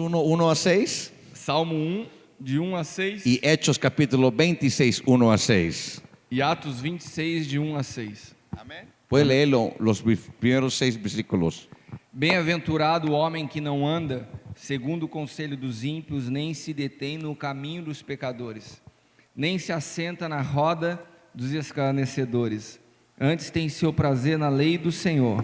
1 a 6 Salmo 1, de 1 a 6 y Hechos capítulo 26, 1 a 6. e Atos 26, de 1 a 6. Puede leerlo, los primeros 6 versículos. Bem-aventurado o homem que não anda segundo o conselho dos ímpios, nem se detém no caminho dos pecadores, nem se assenta na roda dos escarnecedores. Antes tem seu prazer na lei do Senhor,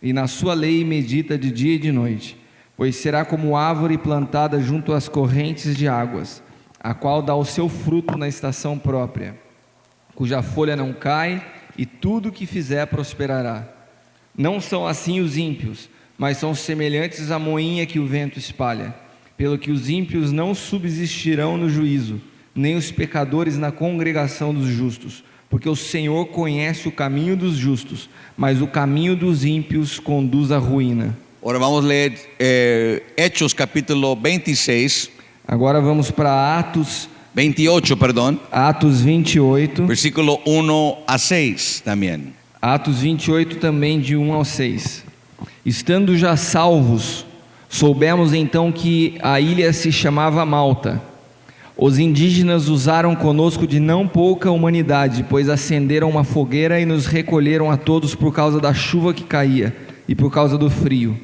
e na sua lei medita de dia e de noite. Pois será como árvore plantada junto às correntes de águas, a qual dá o seu fruto na estação própria, cuja folha não cai, e tudo que fizer prosperará. Não são assim os ímpios, mas são semelhantes à moinha que o vento espalha. Pelo que os ímpios não subsistirão no juízo, nem os pecadores na congregação dos justos, porque o Senhor conhece o caminho dos justos, mas o caminho dos ímpios conduz à ruína. Ahora vamos a leer Hechos capítulo 26, Agora vamos para Atos 28, perdón, 28, versículo 1 a 6 también. Atos 28 também de 1 ao 6. Estando já salvos, soubemos então que a ilha se chamava Malta. Os indígenas usaram conosco de não pouca humanidade, pois acenderam uma fogueira e nos recolheram a todos por causa da chuva que caía e por causa do frio.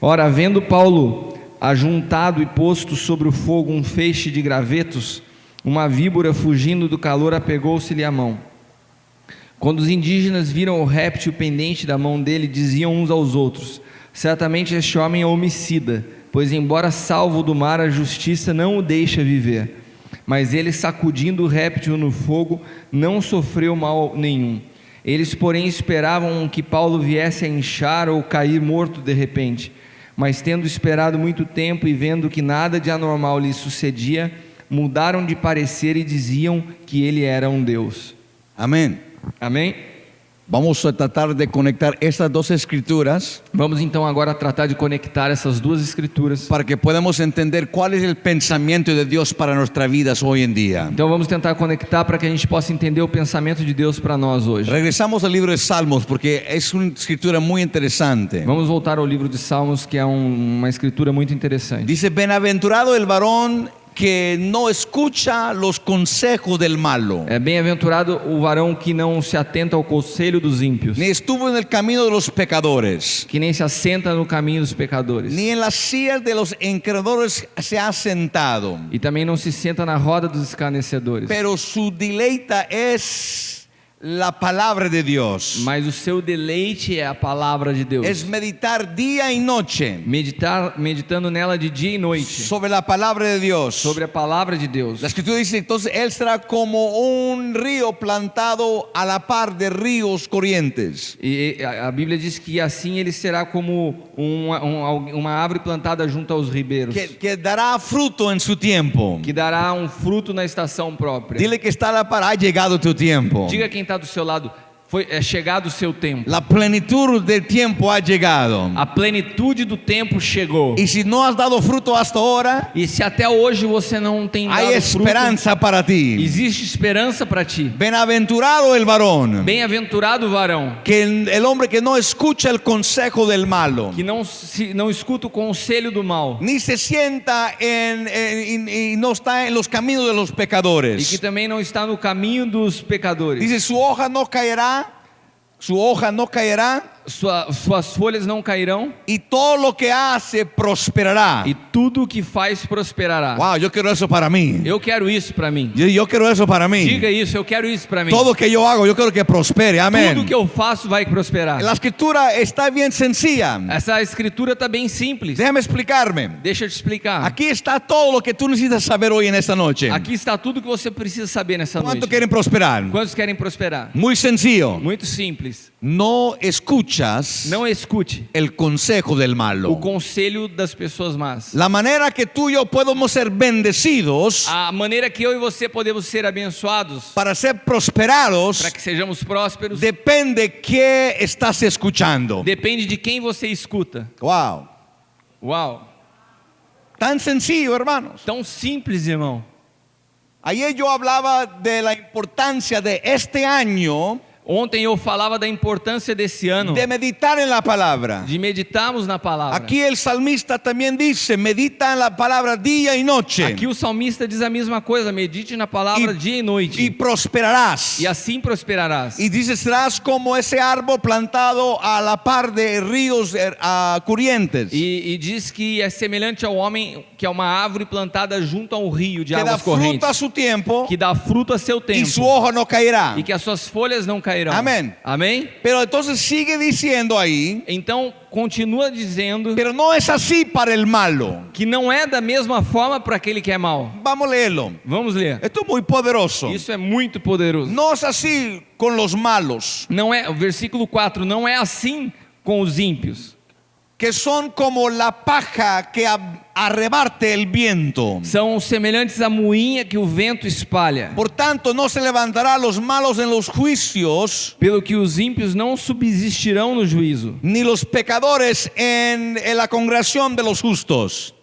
Ora, vendo Paulo ajuntado e posto sobre o fogo um feixe de gravetos, uma víbora fugindo do calor apegou-se-lhe à mão. Quando os indígenas viram o réptil pendente da mão dele, diziam uns aos outros: certamente este homem é homicida, pois embora salvo do mar, a justiça não o deixa viver. Mas ele, sacudindo o réptil no fogo, não sofreu mal nenhum. Eles, porém, esperavam que Paulo viesse a inchar ou cair morto de repente. Mas tendo esperado muito tempo e vendo que nada de anormal lhe sucedia, mudaram de parecer e diziam que ele era um Deus. Amén. Amém? Vamos a tratar de conectar estas dos escrituras Vamos então agora tratar de conectar essas duas escrituras. para que podamos entender cuál es el pensamiento de Dios para nuestras vidas hoy en día. Então vamos tentar conectar para que a gente possa entender o pensamento de Deus para nós hoje. Regresamos al libro de Salmos porque es una escritura muy interesante. Vamos voltar ao livro de Salmos, que é uma escritura muito interessante. Dice: bienaventurado el varón que no escucha los consejos del malo, É bem-aventurado o varão que não se atenta ao conselho dos ímpios, ni estuvo en el camino de los pecadores, que nem se assenta no caminho dos pecadores, ni en las sillas de los incrédulos se ha sentado, e também não se senta na roda dos escarnecedores. pero su deleita es la palabra de Dios. Mas o seu deleite é a palavra de Deus. Es meditar día y noche Meditando nela de dia e noite, sobre la palabra de Dios. sobre a palavra de Deus. La escritura dice: entonces él será como un río plantado a la par de ríos corrientes, E a Bíblia diz que assim ele será como uma árvore plantada junto aos ribeiros, que dará fruto en su tiempo. que dará um fruto na estação própria. Dile que está a la par: ha llegado tu tiempo. Diga quem está do seu lado: é chegado o seu tempo. La plenitud del tiempo ha llegado. A plenitude do tempo chegou. Y si no has dado fruto hasta ahora, E se até hoje você não tem hay dado fruto, esperanza para ti. existe esperança para ti. Bienaventurado el varón, Bem-aventurado o varão que el hombre que no escucha el consejo del malo, que não escuta o conselho do mal, ni se sienta y no está en los caminos de los e pecadores. que também não está no caminho dos pecadores. Dice: su hoja no caerá, Suas folhas não cairão, y todo lo que hace prosperará. e tudo o que faz prosperará. Wow, yo quiero eso para mí. Eu quero isso para mim. Yo quiero eso para mí. Diga isso, eu quero isso para mim. Todo que yo hago, yo quiero que prospere. Tudo Amén. que eu faço vai prosperar. La escritura está bien sencilla. Essa escritura está bem simples. Déjame explicarme. Deixa eu te explicar. Aquí está todo lo que tú necesitas saber hoy en esta noche. Aqui está tudo que você precisa saber nessa ¿Cuánto noite. quieren prosperar? Quantos querem prosperar? Muy sencillo. Muito simples. No escuchas Não escute el consejo del o malo. conselho das pessoas más. La manera que tú y yo podemos ser bendecidos A maneira que eu e você podemos ser abençoados, para ser prosperados para que sejamos prósperos, depende que estás escuchando. depende de quem você escuta. Wow. Uau! Tan sencillo, hermanos. Tão simples, irmão. Ayer yo hablaba de la importancia de este año Ontem eu falava da importância desse ano, de meditar en la palabra. de meditarmos na palavra. Aquí el salmista también dice, medita en la palabra día y noche Aqui o salmista diz a mesma coisa, medite na palavra dia e noite, y prosperarás. e assim prosperarás. Y dice, serás como ese árbol plantado a la par de ríos corrientes, E diz que é semelhante ao homem que é uma árvore plantada junto a um rio de que da águas fruto a correntes, su tiempo que dá fruto a seu y su tempo, hoja no caerá. e que as suas folhas não cairão. Amém. Amém? Pero entonces sigue diciendo ahí, Então, continua dizendo pero no es así para el malo. que não é da mesma forma para aquele que é mau. Vamos a leerlo. Vamos ler. Esto es muy poderoso. Isso é muito poderoso. No es así con los malos, Não é, o versículo 4, não é assim com os ímpios. que son como la paja que arrebate el viento. São semelhantes à moinha que o vento espalha. Por tanto, no se levantará los malos en los juicios, Pelo que os ímpios não subsistirão no juízo, ni los pecadores en la congregación de los justos.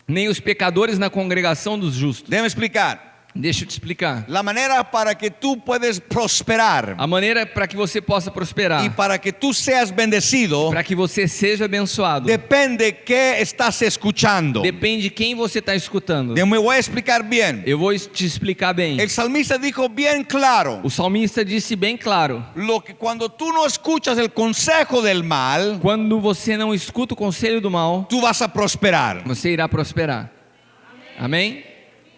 nem os pecadores na congregação dos justos. Déjame explicar. Deixa eu te explicar. La manera para que tú puedes prosperar A maneira para que você possa y prosperar, para que tú seas bendecido para que você seja abençoado, depende qué estás escuchando. depende de quem você está escutando. Me voy a explicar bien. Eu vou te explicar bem. El salmista dijo bien claro, O salmista disse bem claro: lo que cuando tú no escuchas el consejo del mal, quando você não escuta o conselho do mal, tú vas a prosperar. você irá prosperar. Amém?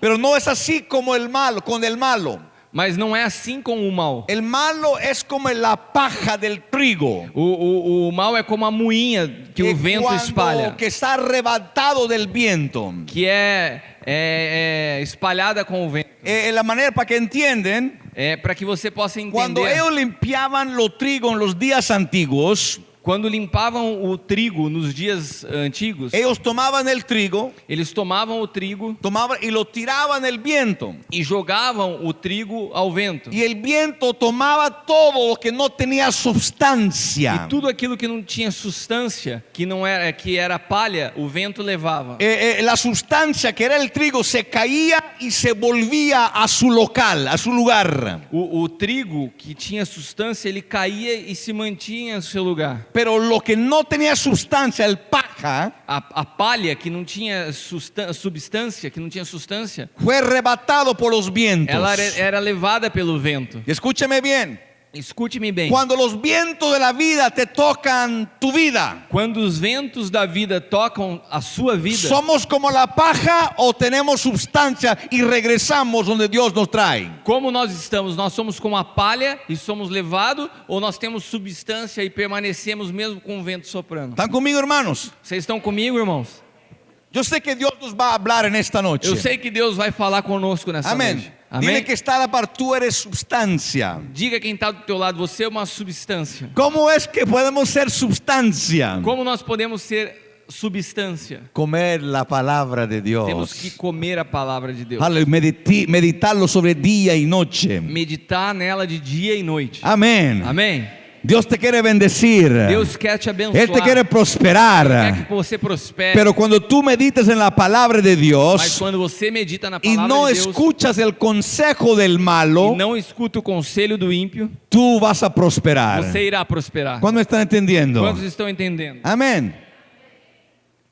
Pero no es así como el malo, con el malo. Mas não é assim com o mal. El malo es como la paja del trigo, O mal é como a moinha que o vento espalha, que está arrebatado del viento. que é espalhada com o vento. La manera para que entienden, É para que você possa cuando entender. ellos limpiaban los trigo en los días antiguos, Quando limpavam o trigo nos dias antigos, ellos tomaban el trigo, eles tomavam o trigo tomaban y lo tiraban el viento. e jogavam o trigo ao vento. Y el viento tomaba todo lo que no tenía sustancia. E tudo aquilo que não tinha substância, que era palha, o vento levava. La sustancia que era el trigo se caía y se volvía a su local, a su lugar. O trigo que tinha substância, ele caía e se mantinha no seu lugar. Pero lo que no tenía sustancia, el paja, A palha que não tinha substância, que não tinha substância, fue arrebatado por los vientos. ela era levada pelo vento. Y escúcheme bien, Escute-me bem. cuando los vientos de la vida te tocan tu vida, Quando os ventos da vida tocam a sua vida, ¿somos como la paja o tenemos sustancia y regresamos donde Dios nos trae? como nós estamos? Nós somos como a palha e somos levados, ou nós temos substância e permanecemos mesmo com o vento soprando? ¿Están conmigo, hermanos? Vocês estão comigo, irmãos? Yo sé que Dios nos va a hablar en esta noche. Eu sei que Deus vai falar conosco nessa Amén. noite. Dile Amém? que está a la par, tú eres sustancia. Diga quem está do teu lado, você é uma substância. ¿Cómo es que podemos ser sustancia? Como nós podemos ser substância? Comer la palabra de Temos que Dios. comer a palavra de Deus. Meditarlo sobre día y noche. Meditar nela de dia e noite. Amén. Amém? Dios te quiere bendecir. Deus quer te abençoar. Él te quiere Quer prosperar. que você prospere. Pero cuando tú meditas en la palabra de Mas Dios quando você medita na y palavra no de Deus escuchas el consejo del e malo, não escuta o conselho do ímpio, tú vas a prosperar. você irá prosperar. ¿Cuándo me están entendiendo? Quantos estão entendendo? Amén.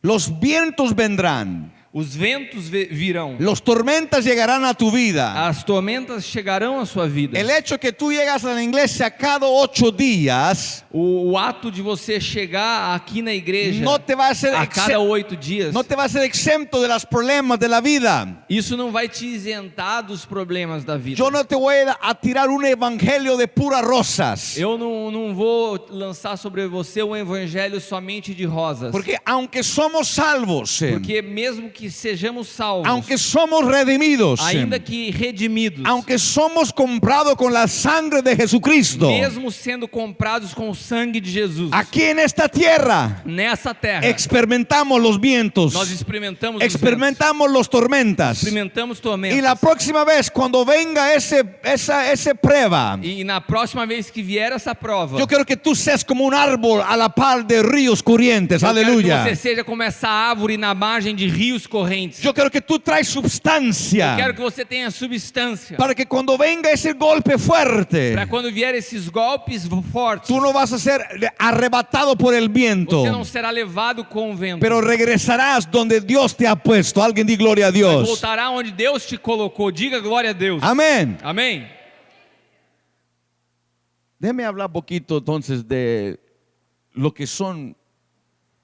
Los vientos vendrán. Os ventos virão. Los tormentas llegarán a tu vida. As tormentas chegarão à sua vida. El hecho que tú llegas a la iglesia cada 8 días O ato de você chegar aqui na igreja no te va a ser a cada 8 dias, no te va a ser exento de los problemas de la vida. isso não vai te isentar dos problemas da vida. Yo no te voy a tirar un evangelio de puras rosas. Eu não vou lançar sobre você um evangelho somente de rosas. Porque aunque somos salvos, Porque mesmo que sejamos salvos, aunque somos redimidos, ainda que redimidos, aunque somos comprados con la sangre de Jesucristo, mesmo sendo comprados com o sangue de Jesus, aquí en esta tierra nessa terra, experimentamos los vientos, nós experimentamos os ventos, experimentamos los tormentas. experimentamos Y tormentas. la próxima vez cuando venga esa prueba, E na próxima vez que vier essa prova, yo quiero que tú seas como un árbol a la par de ríos corrientes. eu quero que Aleluya. você seja como essa árvore na margem de rios correntes. Yo quiero que tú traes Eu substancia quero que você tenha substância. para que cuando venga ese golpe fuerte, Para quando vier esses golpes fortes, tú no vas a ser arrebatado por el viento, você não será levado com o vento. pero regresarás donde Dios te ha puesto. Alguien di gloria a Mas Dios. voltará onde Deus te colocou. Diga glória a Deus. Amén. Amém. Déjeme hablar un poquito entonces de lo que son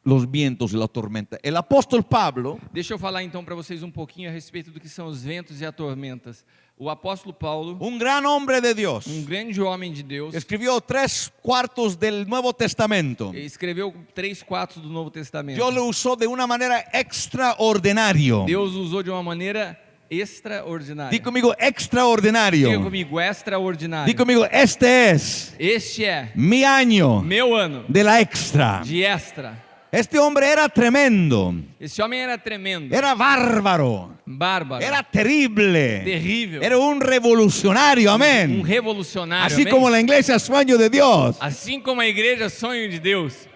los vientos y la tormenta. El apóstol Pablo, Deixa eu falar então para vocês um pouquinho a respeito do que são os ventos e as tormentas. O apóstolo Paulo, un gran hombre de Dios, grande homem de Deus, escribió 3/4 del Nuevo Testamento. escreveu 3/4 do Novo Testamento. Dios lo usó de una manera extraordinaria. Deus usou de uma maneira extraordinária. Di conmigo, Diga extraordinario. comigo, extraordinário. Di conmigo, este es Este é mi año meu ano de la extra. de extra. Este hombre era tremendo, Esse homem era tremendo, era bárbaro, bárbaro, era terrible, terrível, era un revolucionario, amén. revolucionário. Así amém? como la iglesia sueño de Dios, Assim como a igreja sonho de Deus.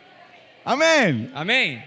amén. Amém?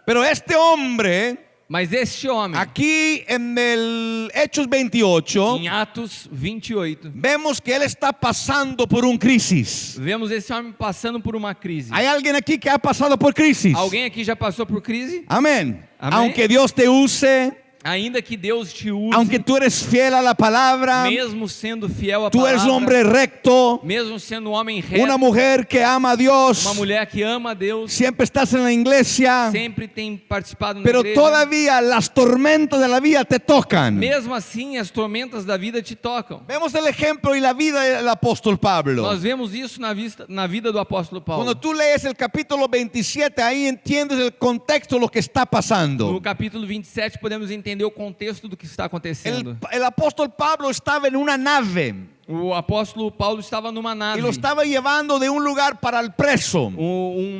Pero este hombre, Mas este homem, aquí en el Hechos 28, em Atos 28, vemos que él está pasando por un crisis. vemos esse homem passando por uma crise. ¿Hay alguien aquí que ha pasado por crisis? Alguém aqui já passou por crise? Amén. Amén. Aunque Dios te use, Ainda que Deus te use, aunque tú eres fiel a la palabra, mesmo sendo fiel à tú eres un palavra, hombre recto, mesmo sendo um homem reto, una mujer que ama a Dios, uma mulher que ama a Deus, siempre estás en la iglesia, sempre tem participado na pero igreja, todavía las tormentas de la vida te tocan. mesmo assim as tormentas da vida te tocam. Vemos el ejemplo y la vida del apóstol Pablo. Nós vemos isso na vida do apóstolo Paulo. Cuando tú lees el capítulo 27, ahí entiendes el contexto de lo que está No pasando. capítulo 27 podemos entender o contexto do que está acontecendo. El apóstol Pablo estaba en una nave O apóstolo Paulo estava numa nave, y lo estaba llevando de un lugar para el preso.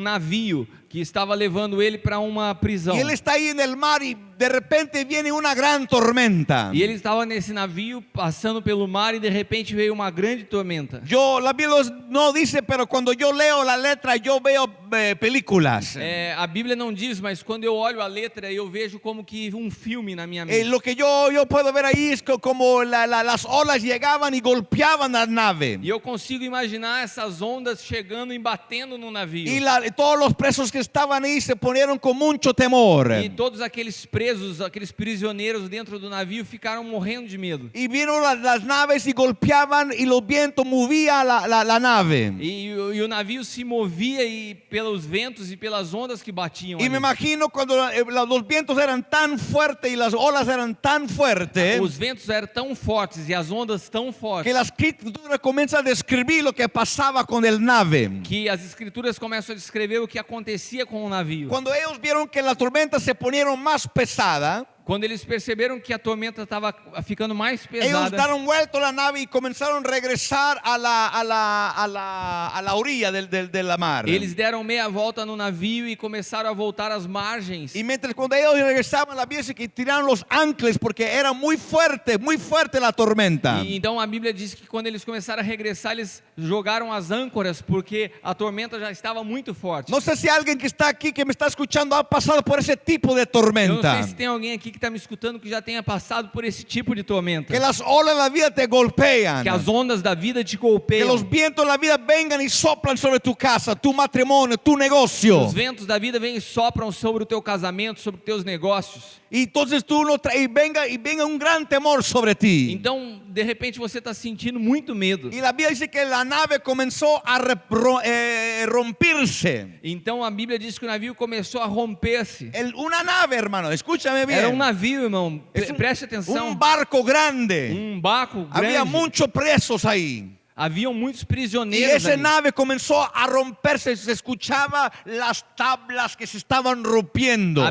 navio que estava levando ele para uma prisão. Y él está ahí en el mar y de repente viene una gran tormenta. E ele estava nesse navio passando pelo mar e de repente veio uma grande tormenta. La Biblia no dice, pero cuando yo leo la letra, yo veo películas. A Bíblia não diz, mas quando eu olho a letra eu vejo como que um filme na minha mente. Lo que yo puedo ver ahí es como las olas llegaban y golpeaban la nave. E eu consigo imaginar essas ondas chegando e batendo no navio. Y todos los presos que estaban ahí se ponieron con mucho temor. E todos aqueles presos, aqueles prisioneiros dentro do navio ficaram morrendo de medo. Y vino las naves y golpeaban y los vientos movían la nave. E o navio se movia e pelos ventos e pelas ondas que batiam. Y ali. me imagino cuando los vientos eran tan fuertes y las olas eran tan fuertes Os ventos eram tão fortes e as ondas tão fortes que la escritura comienza a describir lo que pasaba con el nave. que as escrituras começam a descrever o que acontecia com o navio. Cuando ellos vieron que la tormenta se ponieron más pesada, Quando eles perceberam que a tormenta estava ficando mais ellos pesada, dieron vuelta a la nave y comenzaron a regresar a la orilla de la mar. eles deram meia volta no navio e começaram a voltar às margens. Y mientras cuando ellos regresaban, la Biblia dice que tiraron los anclas porque era muy fuerte la tormenta. E então a Bíblia diz que quando eles começaram a regressar, eles jogaram as âncoras porque a tormenta já estava muito forte. No sé si alguien que está aquí, que me está escuchando, ha pasado por ese tipo de Eu não tormenta. sei se tem alguém aqui que está me escutando que já tenha passado por esse tipo de tormenta. Que las olas de la vida te golpean. Que as ondas da vida te Que golpeiam. los vientos de la vida vengan y soplan sobre tu casa, tu matrimonio, tu negocio. Os ventos da vida vêm e sopram sobre o teu casamento, sobre os teus negócios. Y entonces tú y venga un gran temor sobre ti. Então, de repente, você está sentindo muito medo. Y la Biblia dice que la nave comenzó a romperse. Então, a Bíblia diz que o navio começou a romper-se. Una nave, hermano, escúchame bien. Era um navio, irmão. Preste atenção. Un barco grande. Barco grande. Había muchos presos ahí. Haviam muitos Y prisioneiros esa ali. nave comenzó a romperse, se escuchaba las tablas que se estaban rompiendo.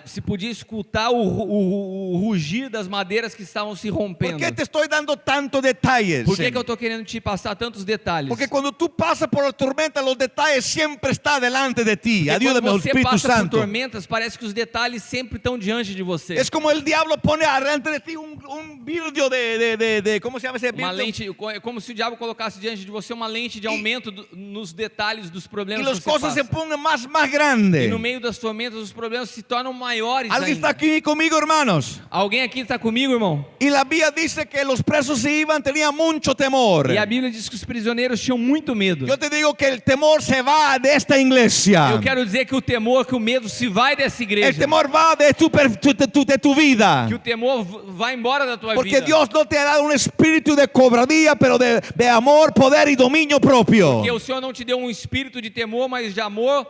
Se podia escutar o rugir das madeiras que estavam se rompendo. ¿Por qué te estoy dando tantos detalles? Por que eu estou querendo te passar tantos detalhes? Porque cuando tú pasas por la tormenta, los detalles siempre están delante de ti. Porque Ayúdame, quando você Espíritu passa por Santo. tormentas, parece que os detalhes sempre estão diante de você. Es como el diablo pone delante de ti un vidrio de ¿cómo se llama ese Uma vidrio? lente, é como se o diabo colocasse diante de você uma lente de aumento nos detalhes dos y problemas las que você cosas se passa. pongan más E no grandes. meio das tormentas, os problemas se tornam maiores ¿Alguien está ainda. aquí conmigo, hermanos? Alguém aqui está comigo, irmão? Y la Biblia dice que los presos se iban, tenían mucho temor. E a Bíblia diz que os prisioneiros tinham muito medo. Yo te digo que el temor se va de esta iglesia. Eu quero dizer que o temor, que o medo se vai dessa El igreja. temor va de tu vida. Que o temor vai embora da tua Porque vida. Dios no te ha dado un espíritu de cobardía, pero de amor, poder y dominio propio. Porque o Senhor não te deu um espírito de temor, mas de amor,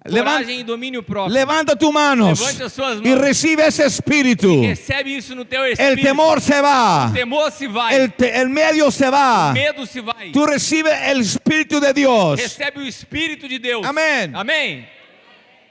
Levan- coragem e domínio próprio. Levanta tus manos Levante as suas y mãos. recibe ese espíritu. Recebe isso no teu El espírito. temor se va. O temor se vai. El medio se va. O medo se vai. Tú recibes el espíritu de Dios. Recebe o espírito de Deus. Amén. Amém.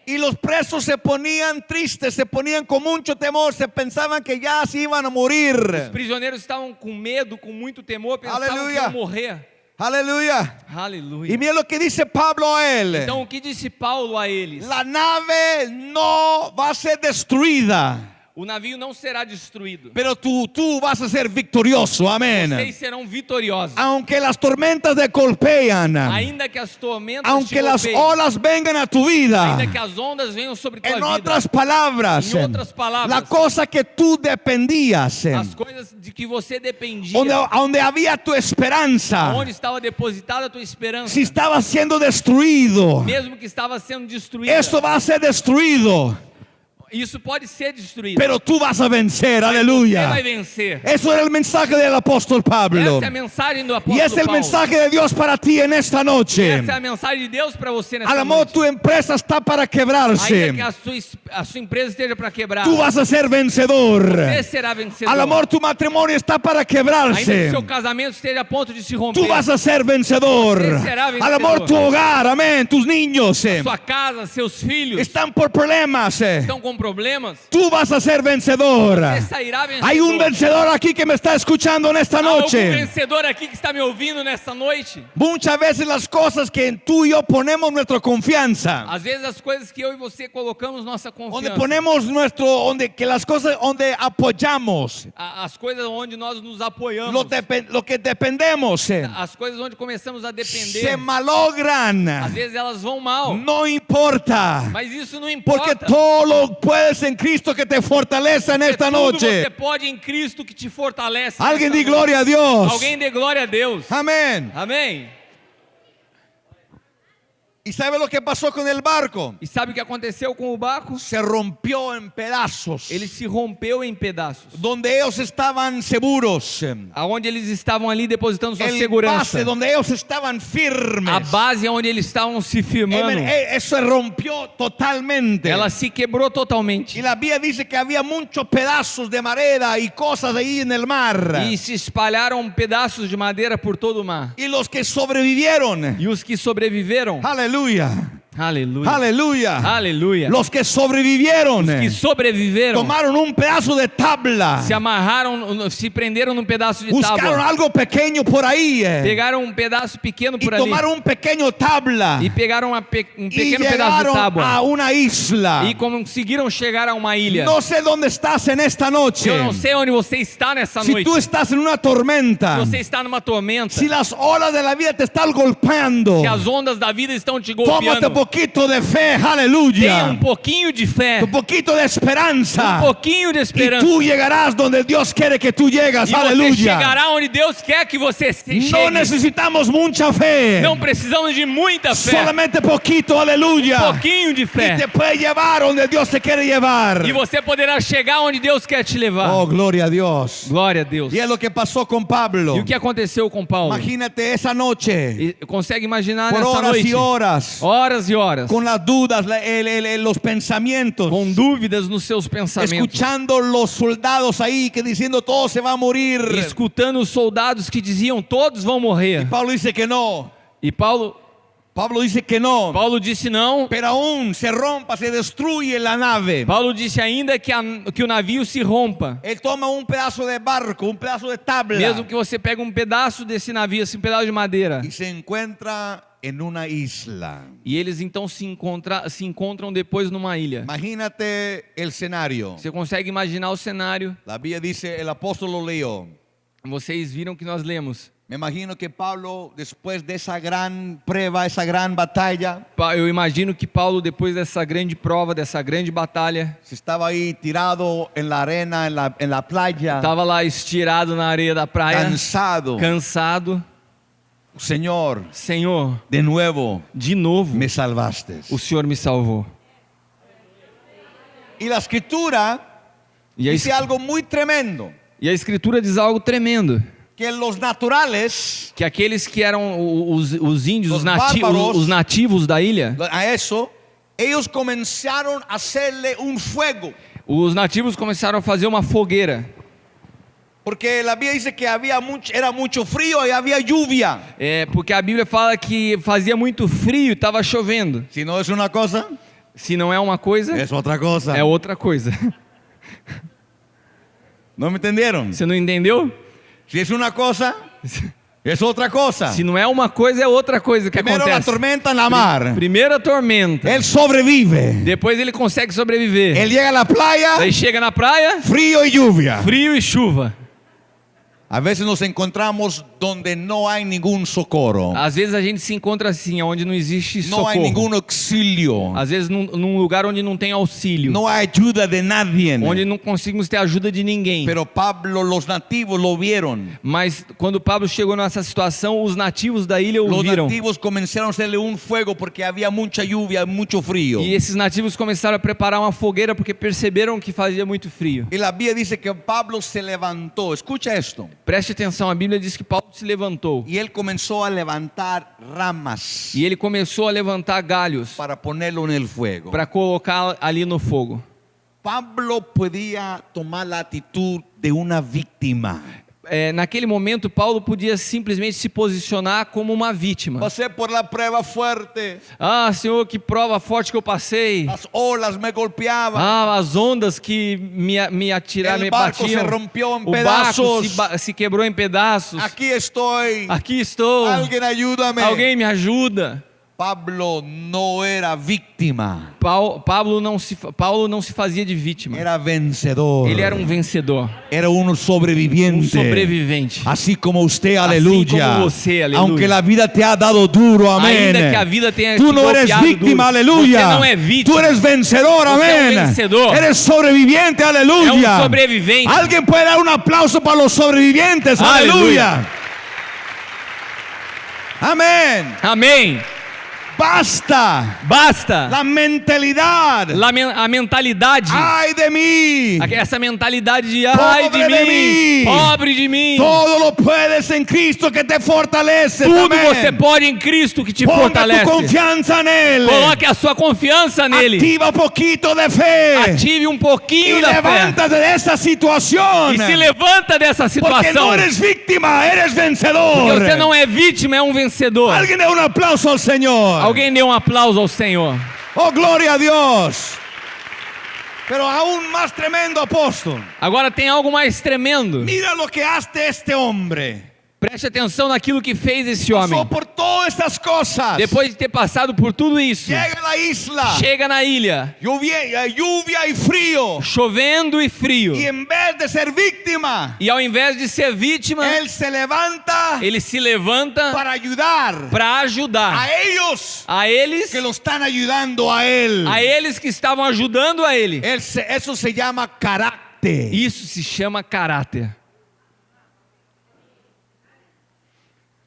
Y los presos se ponían tristes, se ponían con mucho temor, se pensaban que ya se iban a Os morir. prisioneiros estavam com medo, com muito temor, pensavam Aleluia. que iam morrer. Aleluya. Aleluia. Y mira lo que dice Pablo a él. Então o que disse Paulo a eles? La nave no va a ser destruida, O navio não será destruído. pero tú vas a ser victorioso. Amén. Vocês serão vitoriosos. Aunque las tormentas te golpean, Ainda que as tormentas aunque te las golpeiem, olas vengan a tu vida, ainda que as ondas venham sobre tua en vida, otras palabras, Em outras palavras, la cosa que tú dependías, as coisas de que você dependia, donde había tu esperanza, onde estava depositada a tua esperança, si estaba siendo destruido, mesmo que estava sendo destruída, esto va a ser destruido, isso pode ser destruído. pero tú vas a vencer. Mas Você Aleluya. vai vencer. Eso era el mensaje del apóstol Pablo. Essa é a mensagem do apóstolo Y es el Paulo. mensaje de Dios para ti en esta noche. Essa é a mensagem de Deus para você A nessa lo mejor noite. tu empresa está para Ainda quebrarse. que a sua empresa esteja para quebrar, Tú vas a ser vencedor. você será vencedor. A lo mejor tu matrimonio está para Ainda que quebrarse. seu casamento esteja a ponto de se romper, Tú vas a ser vencedor. Você será A lo mejor vencedor. tu hogar, amén, tus niños sua casa, seus filhos están por problemas. estão com problemas, Tú vas a ser vencedor. você sairá vencedor. Hay un vencedor aquí que me está escuchando en esta Há algum noche. vencedor aqui que está me ouvindo nesta noite? Muchas veces las cosas que tú y yo ponemos nuestra confianza, Às vezes as coisas que eu e você colocamos nossa donde confiança, ponemos que las cosas donde apoyamos, as coisas onde nós nos apoiamos, lo que dependemos, as coisas onde começamos a se depender, malogran. às vezes elas vão mal, No importa, mas isso não porque importa. todo lo puedes en Cristo que te fortalece en Porque esta tudo noche. você pode em Cristo que te fortalece. Alguien nessa di noite. gloria a Dios. Alguém dê glória a Deus. Amén. Amém. ¿Y sabe lo que pasó con el barco? E sabe o que aconteceu com o barco? Se rompió en pedazos. Ele se rompeu em pedaços. Donde ellos estaban seguros. Aonde eles estavam ali depositando sua El segurança. base donde ellos estaban firmes. A base onde eles estavam se firmando. Amén. Eso se rompió totalmente. Ela se quebrou Y totalmente. la Biblia dice que había muchos pedazos de madera y cosas ahí en el mar. E se espalharam pedaços de madeira por todo o mar. Y los que sobrevivieron. E os que sobreviveram, Aleluya. aleluia, Aleluya. aleluia, Los que sobrevivieron. que sobreviveram, Tomaron un pedazo de tabla. se amarraram, se prenderam num pedaço de Buscaron tábua, algo pequeño por ahí. pegaram um pedaço pequeno Y por ali tomaron un pequeño tabla. e pegaram um Y pequeno pedaço de llegaron a tábua una isla. e conseguiram chegar a uma ilha. No sé dónde estás en esta noche. Eu não sei onde você está nessa Si noite. tú estás en una tormenta. Se você está numa tormenta, Si las olas de la vida te están golpeando. se as ondas da vida estão te Tómate un golpeando, poquito de fe. tenha Aleluya. pouquinho de fé, Un poquito de esperanza. pouquinho de Y esperança. tú llegarás donde Dios quiere que tú llegas. E você Aleluya. chegará onde Deus quer que você chegue. No necesitamos mucha fe. Não precisamos de muita fé, Solamente poquito. Aleluya. pouquinho de Y fé. te puede llevar donde Dios te quiere llevar. E você poderá chegar onde Deus quer te levar. Oh, gloria a Dios. Glória a Deus. Y es lo que pasó con Pablo. E o que aconteceu com Paulo? Imagínate esa noche. E consegue imaginar Por nessa horas noite? y horas. Horas e horas. Con las dudas, los pensamientos. Com dúvidas nos seus pensamentos. Escuchando los soldados ahí que diciendo todo se va a morir. Escutando os soldados que diziam todos vão morrer. Pablo dice que no. E Pablo dice que no. Paulo disse não. Pero aún se rompa, se destruye la nave. Paulo disse ainda que o navio se rompa. Él toma un pedazo de barco, un pedazo de tabla. Mesmo que você pegue um pedaço desse navio, assim, um pedaço de madeira. Y se encuentra en una isla. E eles então se encontram depois numa ilha. Imagínate el escenario. Você consegue imaginar o cenário? La Biblia dice, el apóstol lo leyó. Vocês viram que nós lemos. Me imagino que Pablo, después de esa gran prueba, esa gran batalla, Eu imagino que Paulo, depois dessa grande prova, dessa grande batalha, se estaba ahí tirado en la arena, en la playa, estava lá estirado na areia da praia, cansado. cansado. Señor, Senhor, de nuevo de novo, me salvaste. o Senhor me salvou. Y la escritura E a, dice algo muy tremendo, e a Escritura diz algo tremendo. que los naturales, Que aqueles que eram os índios, Os bárbaros, os nativos da ilha, a eso, ellos comenzaron a hacerle un fuego. os nativos começaram a fazer uma fogueira. Porque la Biblia dice que era mucho frío y había lluvia. Porque a Bíblia fala que fazia muito frio e estava chovendo. Si no es una cosa, Se não é uma coisa, es otra cosa. é outra coisa. ¿No me entendieron? Você não entendeu? Si es una cosa, es otra cosa. Se não é uma coisa, é outra coisa que Primero la acontece. tormenta en la mar. Primeira tormenta. Él sobrevive. Depois ele consegue sobreviver. Él llega a la playa, Daí chega na praia, frío y lluvia. frio e chuva. A veces nos encontramos donde no hay ningún socorro. Às vezes a gente se encontra assim, onde não existe No hay ningún socorro. auxilio. Às vezes num lugar onde não tem auxílio. No hay ayuda de nadie. Onde não conseguimos ter ajuda de ninguém. Pero Pablo, los nativos lo vieron. Mas quando Pablo chegou nessa situação, os nativos da ilha o Los viram. nativos comenzaron a hacerle un fuego porque había mucha lluvia, mucho frío. E esses nativos começaram a preparar uma fogueira porque perceberam que fazia muito frio. Y la Biblia dice que Pablo se levantó. Escucha esto. Preste atenção, a Bíblia diz que Paulo se levantou. Y él comenzó a levantar ramas E ele começou a levantar galhos para ponerlo en el fuego. para colocar ali no fogo. Pablo podía tomar la actitud de una víctima. Naquele momento, Paulo podia simplesmente se posicionar como uma vítima. Pasé por la prueba fuerte. Ah, Senhor, que prova forte que eu passei. Las olas me golpeaban. Ah, as ondas que me atiraram, El me barco batiam. se rompió en O barco pedazos. se quebrou em pedaços. Aquí estoy. Aqui estou. Alguien ayúdame. Alguém me ajuda. Pablo no era víctima. Paulo não se fazia de vítima. Era vencedor. Ele era um vencedor, Era un sobreviviente. um sobrevivente. Así como usted, aleluya. como você, aleluya. Aunque la vida te ha dado duro, amén. Ainda que a vida tenha Tú te no eres golpeado víctima, duro, aleluya. você não é vítima. Tú eres vencedor, Você é amén. vencedor. Eres sobreviviente, aleluya. É um sobrevivente. Alguien puede dar un aplauso para los sobrevivientes, aleluya. Amén. Amém. Basta Basta. la mentalidad. A mentalidade. Ay de mí. Essa mentalidade de ai Pobre de mim. pobre de mim. Todo lo puedes en Cristo que te fortalece. Tudo amén. você pode em Cristo que te Ponga fortalece. tu confianza en Él. Coloque a sua confiança nele. Activa un poquito de fe. Ative um pouquinho Y da fé. levántate de esa situación. E se levanta dessa Porque situação. no eres víctima, eres vencedor. Porque você não é vítima, é um vencedor. Alguien dé un aplauso al Señor. Alguém dê um aplauso ao Senhor. Oh, gloria a Dios. Pero aún más tremendo, apóstol. Agora tem algo mais tremendo. Mira lo que hace este hombre. Preste atenção naquilo que fez esse Pasó homem. por todas estas cosas. Depois de ter passado por tudo isso, Llega a la isla. chega na ilha, Lluvia y frío. chovendo e frio. Y en vez de ser víctima, E ao invés de ser vítima, él se levanta ele se levanta para ayudar para ajudar a ellos a eles, que lo están ayudando a él. que estavam ajudando a ele. Eso se llama carácter. Isso se chama caráter.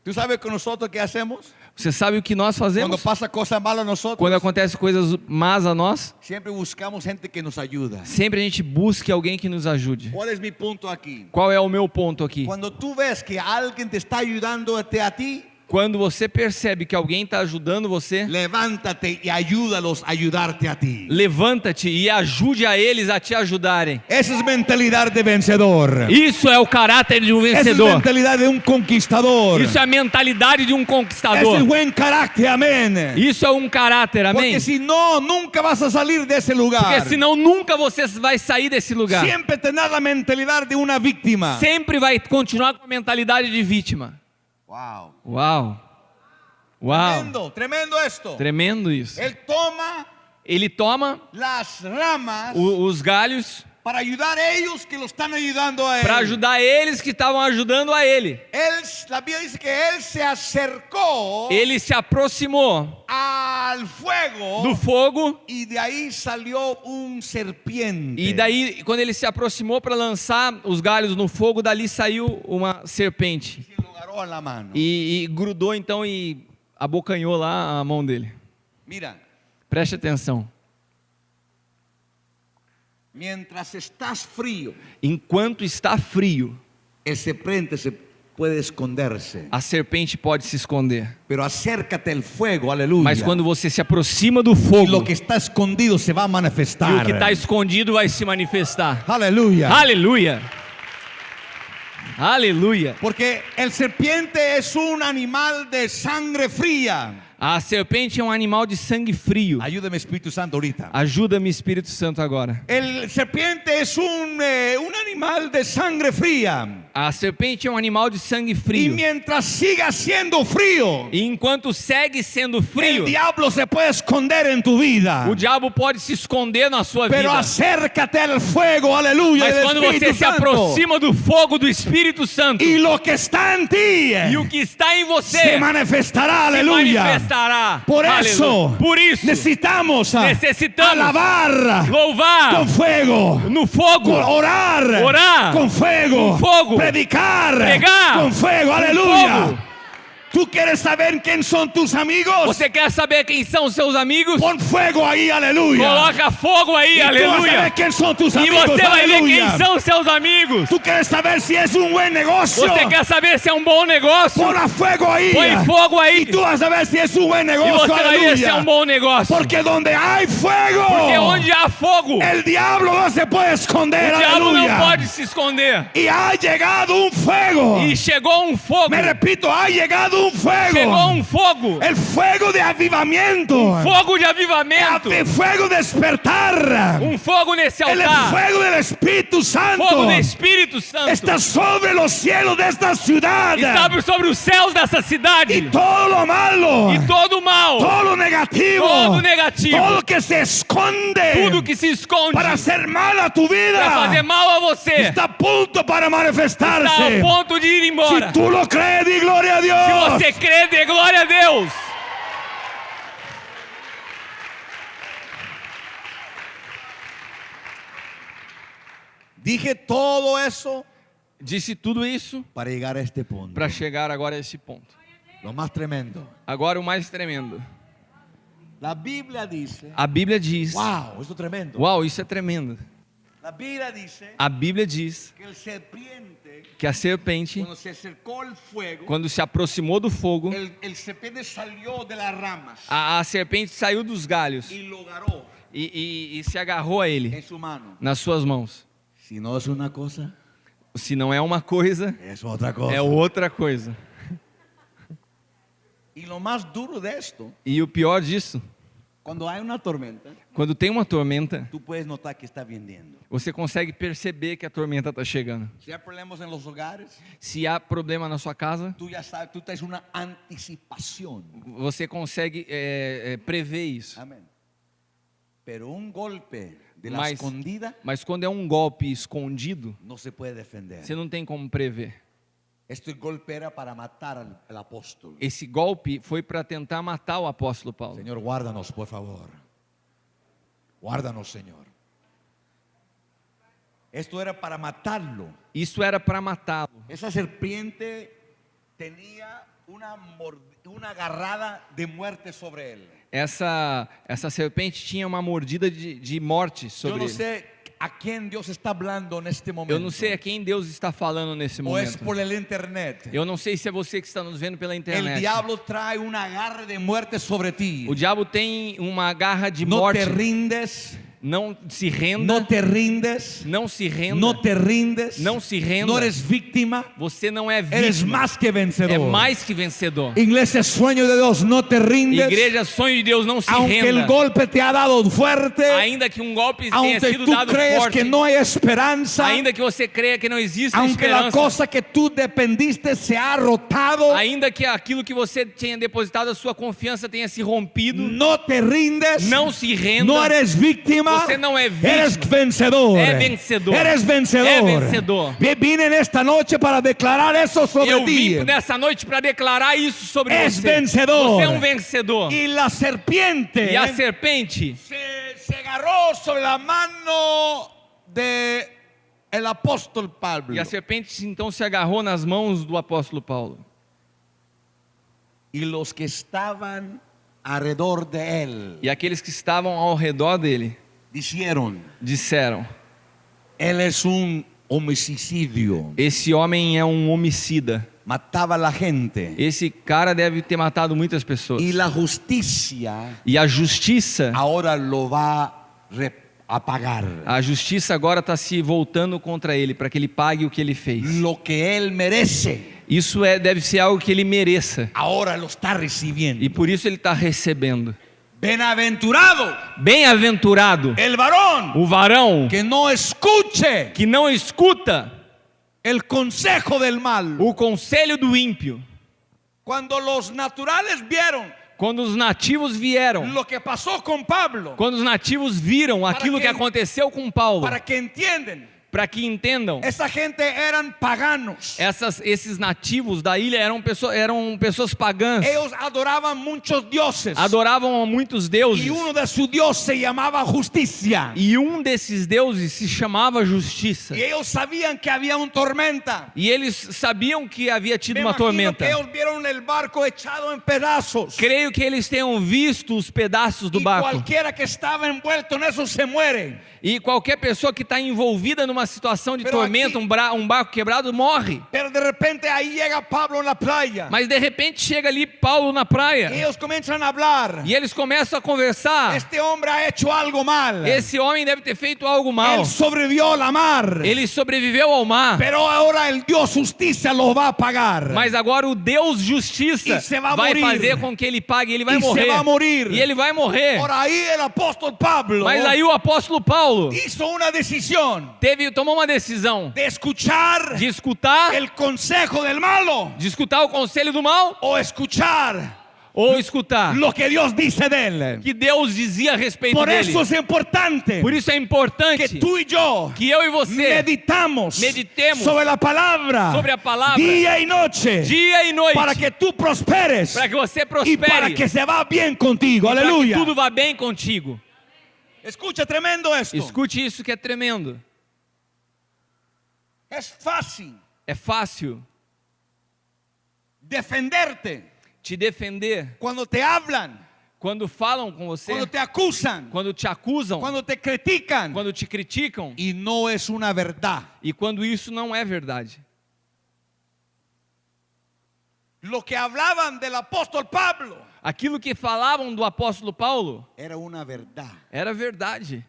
¿Tú sabes con nosotros qué hacemos? Você sabe o que nós Cuando fazemos? pasa cosas malas a nosotros, Quando acontecem coisas más a nós, siempre buscamos gente que nos ayuda. sempre a gente busca alguém que nos ajude. ¿Cuál es mi punto aquí? Qual é o meu ponto aqui? Cuando tú ves que alguien te está ayudando a ti, Quando você percebe que alguém está ajudando você, levántate y ayúdalos a ayudarte a ti. levanta-te e ajude a eles a te ajudarem. Esa es mentalidad de vencedor. Isso é o caráter de um Esa es vencedor. mentalidad de un conquistador. Isso é a mentalidade de um Ese conquistador. es buen carácter, amén. Isso é um caráter, amém? Porque si no, nunca vas a salir de ese lugar. Porque senão nunca você vai sair desse lugar. Siempre tendrás la mentalidad de una víctima. Sempre vai continuar com a mentalidade de vítima. Wow. Uau! Uau! Tremendo, tremendo esto. Tremendo isso. Él toma Ele toma las ramas os galhos para ayudar a ellos que lo están ayudando a él. para ajudar eles que estavam ajudando a ele. La Biblia dice que él se acercó Ele se aproximou al fuego do fogo y de ahí salió un serpiente. e daí, quando ele se aproximou para lançar os galhos no fogo, dali saiu uma serpente Se lo agarró en la mano. e grudou então e abocanhou lá a mão dele. Mira, Preste atenção. mientras estás frío, Enquanto está frio, el serpiente se puede esconderse. a serpente pode se esconder. Pero acércate al fuego, aleluya. Mas quando você se aproxima do Y fogo, lo que está escondido se va a e manifestar. o que está escondido vai se manifestar. Aleluya. Aleluia! Aleluia! Porque el serpiente es un animal de sangre fría. A serpente é um animal de sangue frio. Ayúdame, Espíritu Santo, ahorita. Ajuda-me, Espírito Santo, agora. El serpiente es un animal de sangre fría. A serpente é um animal de sangue Y frio. mientras siga siendo frío, E enquanto segue sendo el frio, diablo se puede esconder en tu vida. o diabo pode se esconder na sua Pero vida. acércate al fuego, aleluya, Mas del quando Espíritu você se Santo. aproxima do fogo do Espírito Santo, Y lo que está en ti e o que está em se você manifestará, se aleluya. manifestará. Por Aleluia. eso Por isso, necesitamos necesitamos alabar louvar con fuego, no fogo, orar, Orar con fuego, con fuego, predicar pregar con fuego, com aleluya. fogo. ¿Tú quieres saber quién son tus amigos? Você quer saber quem são os seus amigos? Pon fuego ahí, aleluya. Coloca fogo aí, Y tú vas a aleluia. saber quién son tus E amigos, você vai ver quem aleluya. são os seus amigos. ¿Tú quieres saber si es un buen negocio? Você quer saber se é um bom negócio? Pon a fuego ahí. Põe fogo aí. Y tú vas a ver si es un buen E negocio, você vai ver se é aleluya. um bom negócio. Porque donde hay fuego, Porque onde há fogo, el diablo no se puede esconder, o diabo não aleluya. pode se esconder. Y ha llegado un fuego. E chegou um fogo. Me repito, ha llegado un fuego. Chegou um fogo. El fuego de avivamiento. Fogo de avivamento. El fuego de despertar. Um fogo nesse El altar. fuego del Espíritu Santo. Fogo do Espírito Santo. Está sobre los cielos de esta ciudad. Está sobre os céus dessa Y cidade. todo lo malo. E todo o mal. Todo lo negativo. Todo negativo. Todo lo que se esconde. Tudo que se esconde Para hacer mal a tu vida. para fazer mal a você. Está a punto para Está manifestarse. a ponto de ir embora. Si tú lo crees, di gloria a Dios. Se você crê, dê glória a Deus. Dije todo eso Disse tudo isso para llegar a este punto. para chegar agora a esse ponto. Lo más tremendo. Agora o mais tremendo. La Biblia dice, A Bíblia diz. wow, esto es tremendo. Uau, isso é tremendo. La Biblia dice A Bíblia diz que el serpiente, que a serpente, cuando se acercó al fuego, quando se aproximou do fogo, el serpiente salió de las ramas a serpente saiu dos galhos y lo agarró e se agarrou a ele en su mano. nas suas mãos. Si no es una cosa, Se não é uma coisa, es otra cosa. é outra coisa. Y lo más duro de esto, E o pior disso, cuando hay una tormenta, quando tem uma tormenta, tú puedes notar que está viendo. você consegue perceber que a tormenta está chegando. Si hay problemas en los hogares, Se há problema na sua casa, tú ya sabes, tú tienes una anticipación. você consegue prever isso. Amén. Pero un golpe de la Mas- escondida Mas quando é um golpe escondido, no se puede defender. você não tem como prever. Este golpe era para matar al apóstol. Esse golpe foi para tentar matar o apóstolo Paulo. Señor, guárdanos, por favor. Guárdanos, Señor. Esto era para matarlo. Isso era para matá-lo. Esa serpiente tenía una agarrada de muerte sobre él. Essa serpente tinha uma mordida de morte Yo sobre no ele. sé a quién Dios está hablando en este momento. Eu não sei a quem Deus está falando nesse O es momento. por el internet. Eu não sei se é você que está nos vendo pela El internet. diablo trae una agarre de muerte sobre ti. O diabo tem uma garra de No morte. te rindes. Não se renda. No te rindes. Não se renda. No te rindes. Não se renda. No eres víctima. Você não é Eres vítima. más que vencedor. É mais que vencedor. Iglesia, sueño de Dios, no te rindes. Igreja, sonho de Deus, não se Aunque el renda. golpe te ha dado fuerte. Ainda que um golpe tenha Aunque sido tú dado crees forte. que no hay esperanza. Ainda que você creia que não existe Aunque la esperança. cosa que tú dependiste se ha rotado. Ainda que aquilo que você tinha depositado a sua confiança tenha se rompido. No te rindes. Não se renda. No eres víctima. víctima. Você não é vítima. Eres vencedor. É vencedor. Eres vencedor. É vencedor. Vine nesta noite para declarar isso sobre Eu ti. vim nessa noite para declarar isso sobre És você. vencedor. Você é um vencedor. Y la serpiente E a serpente se agarró sobre la mano de el apóstol Pablo. E a serpente então se agarrou nas mãos do apóstolo Paulo. Y los que estaban alrededor de él E aqueles que estavam ao redor dele dijeron: disseram: él es un homicidio, esse homem é um homicida. mataba a la gente. Esse cara deve ter matado muitas pessoas. Y la justicia E a justiça ahora lo va a pagar. A justiça agora está se voltando contra ele, para que ele pague o que ele fez. Lo que él merece, Isso deve ser algo que ele mereça. ahora lo está recibiendo. E por isso ele está recebendo. Bienaventurado Bem-aventurado el varón o varão que no escuche que não escuta el consejo del mal. o conselho do ímpio. Cuando los naturales vieron Quando os nativos vieram, lo que pasó con Pablo, quando os nativos viram aquilo que aconteceu com Paulo, para que entiendan, para que entendam, esa gente eran paganos. esses nativos da ilha eram pessoas pagãs, Ellos adoraban muchos dioses. adoravam a muitos Y deuses, uno de sus dioses se llamaba justicia. e um desses deuses se chamava Justiça. Y ellos sabían que había una tormenta. E eles sabiam que havia tido Me uma imagino tormenta. que ellos vieron el barco echado en pedazos. Creio que eles tenham visto os pedaços do Y barco. cualquiera que estaba envuelto en eso se muere. E qualquer pessoa que está envolvida numa situação de Pero tormenta, aqui- um barco quebrado, morre. Pero de repente ahí llega Pablo en la playa. Mas de repente chega ali Paulo na Y praia. ellos comienzan a hablar. E eles começam a conversar. Este hombre ha hecho algo mal. Esse homem deve ter feito algo mal. Él sobrevivió a la mar. Ele sobreviveu ao mar. Pero ahora el Dios justicia lo va a pagar. Mas agora o Deus Justiça E você vai vai morir. fazer com que ele pague. Ele vai E você morrer. vai morir. E ele vai morrer. Por ahí el apóstol Pablo Mas aí o apóstolo Paulo hizo una decisión tomou uma decisão de escuchar de escutar el consejo del malo o conselho do mal o escuchar ou escutar lo que Dios dice de él. que Deus dizia a respeito Por dele. eso es importante Por isso é que importante tú y yo que eu e você meditemos sobre la palabra, sobre a palavra, día y noche, dia e noite, para que tú prosperes para que você y prospere, para que se va bien contigo. para que Aleluya. tudo vá bem contigo. Escucha, tremendo esto. Escute isso que é tremendo. Es fácil É fácil defenderte te defender cuando te hablan, quando falam com você, cuando te acusan, quando te acusam, cuando te critican quando te criticam y no es una verdad. e quando isso não é verdade. Lo que hablaban del apóstol Pablo Aquilo que falavam do apóstolo Paulo era una verdad. era verdade.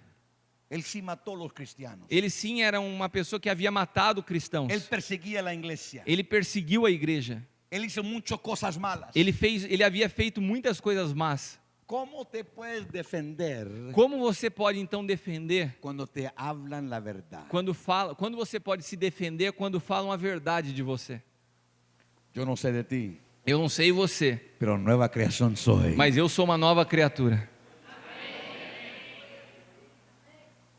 Él sí mató a los cristianos. Ele sim era uma pessoa que havia matado cristãos. Él perseguía la iglesia. Ele perseguiu a igreja. Él hizo muchas cosas malas. Ele havia feito muitas coisas más. ¿Cómo te puedes defender Como você pode então defender cuando te hablan la verdad? quando você pode se defender quando falam a verdade de você? Yo no sé de ti, Eu não sei você, pero nueva creación soy. mas eu sou uma nova criatura.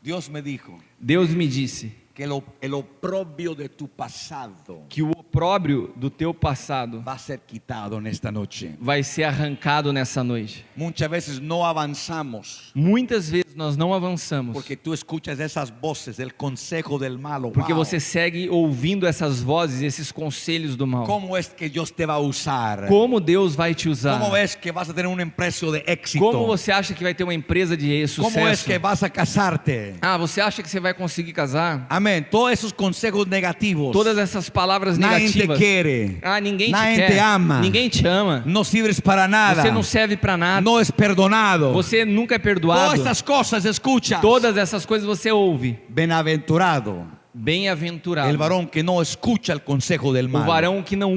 Dios me dijo Deus me disse que el oprobio de tu pasado que o opróbrio do teu passado va a ser quitado en esta noche. vai ser arrancado nessa noite. Muchas veces no avanzamos Muitas vezes nós não avançamos porque tú escuchas esas voces del consejo del malo. porque Wow. você segue ouvindo essas vozes, esses conselhos do mal. ¿Cómo es que Dios te va a usar? Como Deus vai te usar? ¿Cómo es que vas a tener un empresa de éxito? Como você acha que vai ter uma empresa de ¿Cómo es sucesso? que vas a casarte? Ah, você acha que você vai conseguir casar? Amén. Todos esos consejos negativos. Todas essas palavras Nadie te negativas. quiere. Ah, ninguém Nadie te quer. te ama. Ninguém te ama. No sirves para nada. Você não serve para nada. No es perdonado. Você nunca é Todas perdoado. estas cosas escuchas. Todas essas coisas você ouve. Bienaventurado Bem-aventurado el varón que no escucha el consejo del o mal, varão que não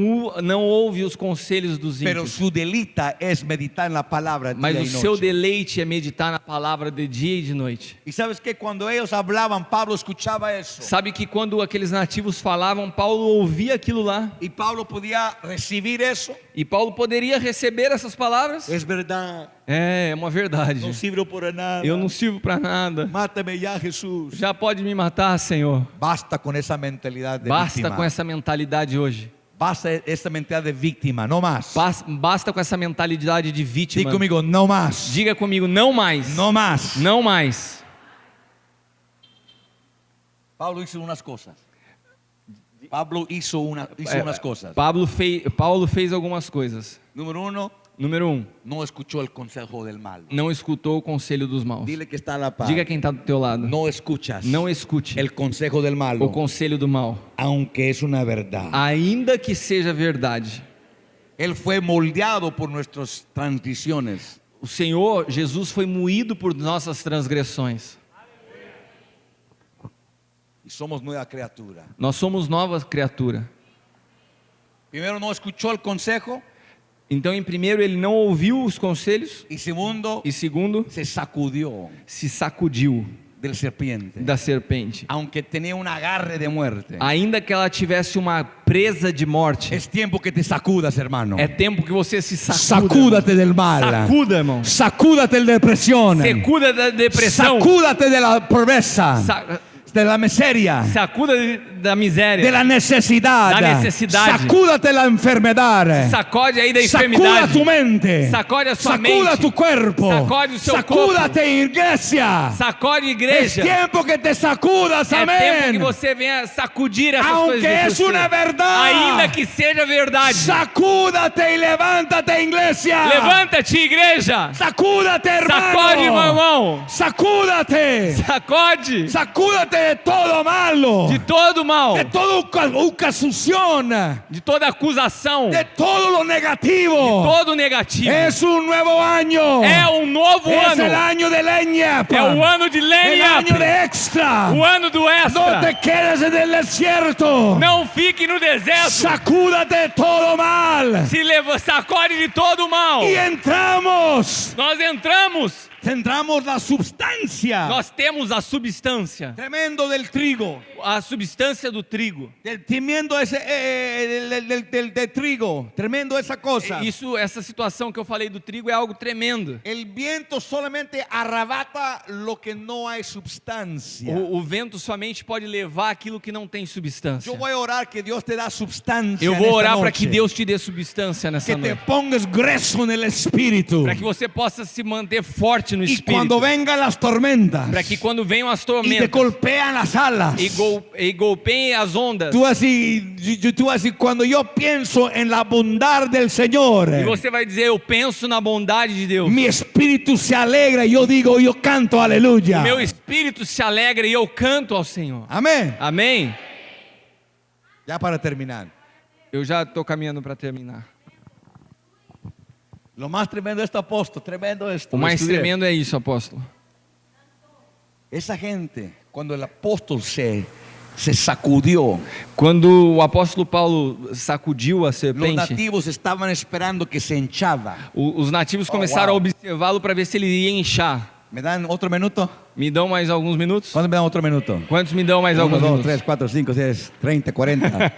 ouve os conselhos dos pero ímpios. su delita es meditar en la palabra Mas día o y seu noche. deleite é meditar na palavra de dia e de noite. Y sabes que cuando ellos hablaban, Pablo escuchaba eso. Sabe que quando aqueles nativos falavam, Paulo ouvia aquilo lá. Y Pablo podía recibir eso E Paulo poderia receber essas palavras? Es verdad, É uma verdade. no sirvo para nada. Eu não sirvo para nada. Mátame ya, Jesús. Já pode me matar, Senhor. Basta con esa mentalidad de Basta víctima. com essa mentalidade hoje. Basta esa mentalidad de víctima, no más. Basta com essa mentalidade de Diga vítima. conmigo, no más. Diga comigo, não mais. No más. Não mais. Pablo hizo unas cosas. Pablo hizo unas cosas. Paulo fez algumas coisas. Número 1, Número 1, no escuchó el consejo del mal. não escutou o conselho dos maus. Dile que está a la par. Diga quem está do teu lado. No escuchas Não escute el consejo del o malo, conselho do mal. aunque es una verdad. Ainda que seja verdade. Él fue moldeado por nuestras transiciones. O Senhor Jesus foi moído por nossas transgressões. Y somos nueva criatura. Nós somos nova criatura. Primero, no escuchó el consejo. Então, em primeiro, ele não ouviu os conselhos. Y segundo, E segundo, se sacudió se sacudiu del serpiente. da serpente. Aunque tenía un agarre de muerte. Ainda que ela tivesse uma presa de morte. Es tiempo que te sacudas, hermano. É tempo que você se sacuda. Sacúdate del mal. Sacuda, irmão. Sacúdate de la depresión. Sacuda da depressão. Sacúdate de la pobreza. De la miseria. Sacuda da miséria. De la necesidad. Da necessidade. Sacúdate la enfermedad. Sacode aí da Sacuda enfermidade. tu mente. Sacode a sua Sacuda mente. tu cuerpo. Sacode o seu Sacúdate, iglesia. Sacode Es igreja. tiempo que te sacudas, É tempo que amén. você venha sacudir essas Aunque coisas de es você. una verdad. Ainda que seja verdade. Sacúdate y levántate, iglesia. Levanta-te, igreja. Sacúdate, hermano. Sacode, meu irmão. Sacúdate. Sacode Sacúdate de todo malo. de todo mal, De toda acusación. de toda acusação, De todo lo negativo. todo negativo. Es un nuevo año. É um novo Es el ano. año de leña. É o ano de El lenha. año de extra. O ano do No extra. te quedes en el desierto. Não fique no deserto. Sacúdate de todo mal. Sacode de todo mal. Y entramos. Nós entramos. Centramos la substancia. Nós temos a substância. Tremendo del trigo. A substância do trigo. Del tremendo ese, del trigo. Tremendo esa cosa. Essa situação que eu falei do trigo é algo tremendo. El viento solamente arrebata lo que no hay substancia. O vento somente pode levar aquilo que não tem substância. Yo voy a orar que Dios te da substancia. Eu en vou esta orar para noche. que Deus te dê substância nessa Que te noite. pongas grueso en el espíritu. Para que você possa se manter forte no Y espírito. cuando vengan las tormentas Para que quando venham as y te tormentas golpean las alas, e golpeiem as ondas, tú así, cuando yo pienso en la bondad del Señor, e você vai dizer, eu penso na bondade de Deus. mi espíritu se alegra y yo digo, yo canto aleluya. Meu espírito se alegra e eu canto ao Senhor. Amén. Amém? Ya para terminar, Eu já estou caminhando para terminar. lo más tremendo de este apóstol, tremendo esto. O mais Estudié. tremendo é isso, apóstolo. Esa gente, cuando el apóstol se sacudió, Quando o apóstolo Paulo sacudiu a los serpente, nativos estaban esperando que se hinchaba. os nativos começaram uau. a observá-lo para ver se ele ia inchar. ¿Me dan otro minuto? Me dão mais alguns minutos? ¿Cuántos me dan otro minuto? Quantos me dão mais 1, alguns 2, minutos? 3, 4, 5, 6, 30, 40.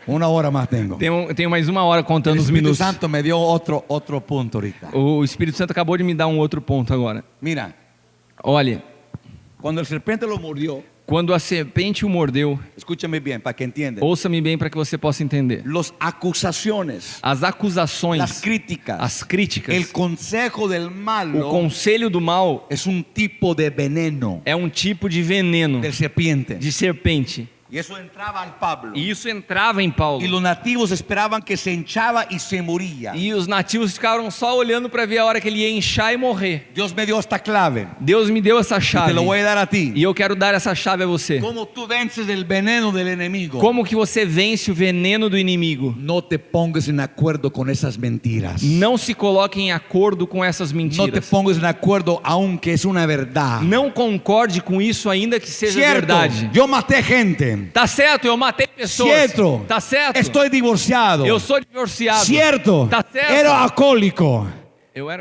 Una hora más tengo. Tenho mais uma hora El contando os Espíritu minutos. Santo me dio otro punto ahorita. O Espírito Santo acabou de me dar um outro ponto agora. Mira, Olha, cuando el serpiente lo mordió, quando a serpente o mordeu, escúchame bien para que entiendan. ouça-me bem para que você possa entender. Las acusaciones, As acusações, las críticas, as críticas, el consejo del o malo conselho do mal es un tipo de veneno é um tipo de veneno, del serpiente. de serpente. Y eso entraba al Pablo. E isso entrava em Paulo. Y los nativos esperaban que se hinchaba y se moría. E os nativos ficaram só olhando para ver a hora que ele ia inchar e morrer. Dios me dio esta clave. Deus me deu essa Y chave. te lo voy a dar a ti. E eu quero dar essa chave a você. ¿Cómo tú vences el veneno del enemigo? Como que você vence o veneno do inimigo? No te pongas en acuerdo con esas mentiras. Não se coloque em acordo com essas No te mentiras. pongas en acuerdo aunque es una verdad. Não concorde com isso ainda que seja Cierto, verdade. yo maté gente. Tá certo, eu matei pessoas. Cierto, Tá certo. estoy divorciado. Eu sou divorciado. Cierto, Tá certo. era alcohólico.